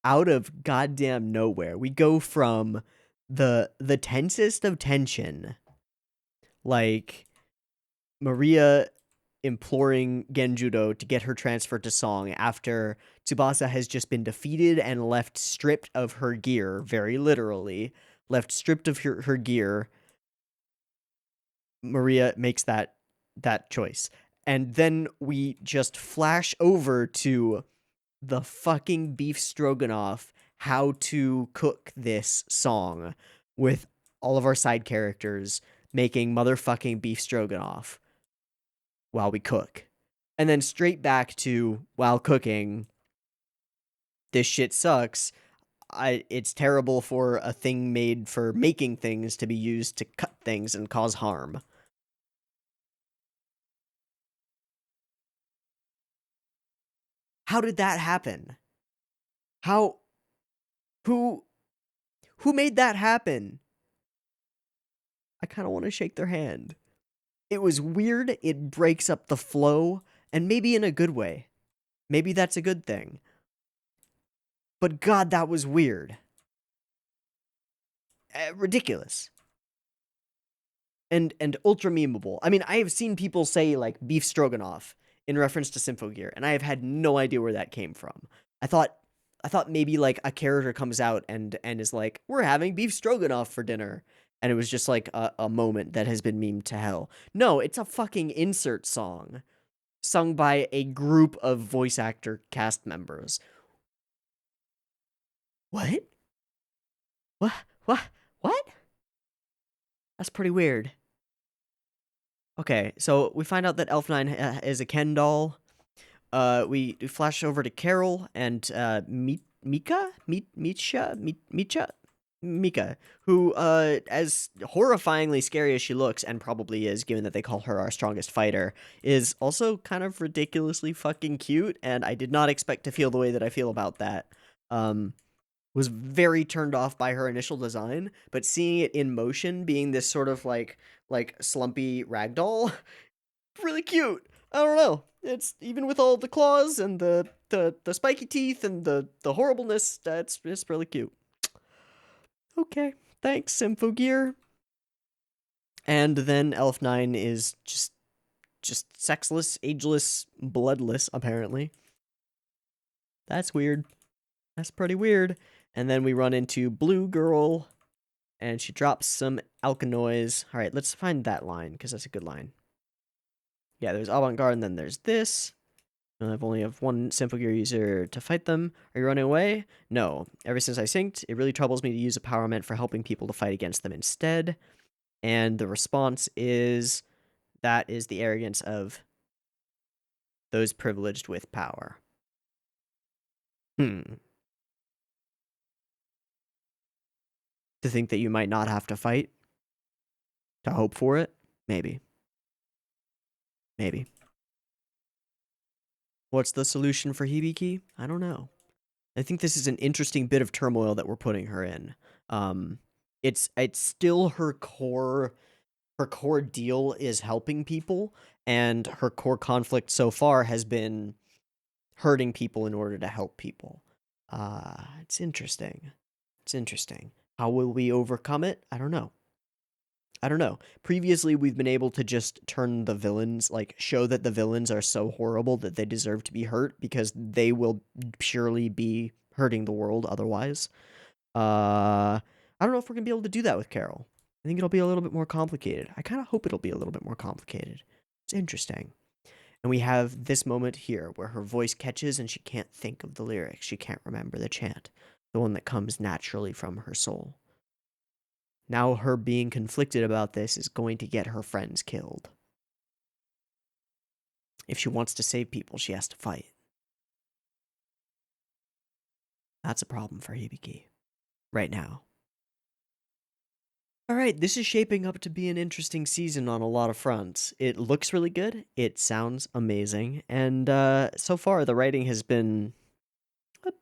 Out of goddamn nowhere, we go from the tensest of tension, like Maria imploring Genjudo to get her transferred to Song after Tsubasa has just been defeated and left stripped of her gear, very literally, left stripped of her gear. Maria makes that choice. And then we just flash over to the fucking beef stroganoff, how to cook this song, with all of our side characters making motherfucking beef stroganoff while we cook. And then straight back to while cooking, this shit sucks. It's terrible for a thing made for making things to be used to cut things and cause harm. How did that happen? How who who made that happen? I kind of want to shake their hand. It was weird, it breaks up the flow, and maybe in a good way. Maybe that's a good thing. But god, that was weird. Ridiculous. And ultra memeable. I mean, I have seen people say like beef stroganoff in reference to Symphogear, and I have had no idea where that came from. I thought maybe like a character comes out and is like, "We're having beef stroganoff for dinner." And it was just like a moment that has been memed to hell. No, it's a fucking insert song sung by a group of voice actor cast members. What? What? What? What? That's pretty weird. Okay, so we find out that Elf9 is a Ken doll. We flash over to Carol and Mika, who, as horrifyingly scary as she looks, and probably is, given that they call her our strongest fighter, is also kind of ridiculously fucking cute, and I did not expect to feel the way that I feel about that. Was very turned off by her initial design, but seeing it in motion, being this sort of like slumpy ragdoll, really cute. I don't know. It's even with all the claws and the spiky teeth and the horribleness, it's really cute. Okay, thanks, Symphogear. And then Elf9 is just sexless, ageless, bloodless, apparently. That's weird. That's pretty weird. And then we run into Blue Girl, and she drops some alkanoids. All right, let's find that line, because that's a good line. Yeah, there's Avant-Garde, and then there's this. I've only have one Symphogear user to fight them. Are you running away? No. Ever since I synced, it really troubles me to use a power meant for helping people to fight against them instead. And the response is, that is the arrogance of those privileged with power. To think that you might not have to fight? To hope for it? Maybe. Maybe. What's the solution for Hibiki? I don't know. I think this is an interesting bit of turmoil that we're putting her in. It's still her core deal is helping people, and her core conflict so far has been hurting people in order to help people. It's interesting. It's interesting. How will we overcome it? I don't know. I don't know. Previously, we've been able to just turn the villains, like, show that the villains are so horrible that they deserve to be hurt because they will purely be hurting the world otherwise. I don't know if we're going to be able to do that with Carol. I think it'll be a little bit more complicated. I kind of hope it'll be a little bit more complicated. It's interesting. And we have this moment here where her voice catches and she can't think of the lyrics. She can't remember the chant, the one that comes naturally from her soul. Now her being conflicted about this is going to get her friends killed. If she wants to save people, she has to fight. That's a problem for Hibiki right now. All right, this is shaping up to be an interesting season on a lot of fronts. It looks really good. It sounds amazing. And so far, the writing has been a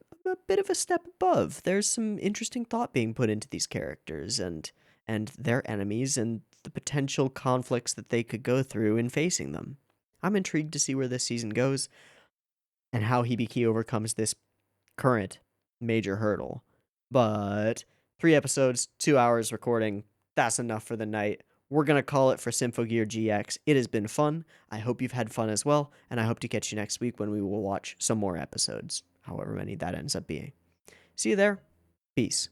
bit of a step above. There's some interesting thought being put into these characters and their enemies and the potential conflicts that they could go through in facing them. I'm intrigued to see where this season goes and how Hibiki overcomes this current major hurdle. But 3 episodes, 2 hours recording, that's enough for the night. We're going to call it for Symphogear GX. It has been fun. I hope you've had fun as well, and I hope to catch you next week when we will watch some more episodes, however many that ends up being. See you there. Peace.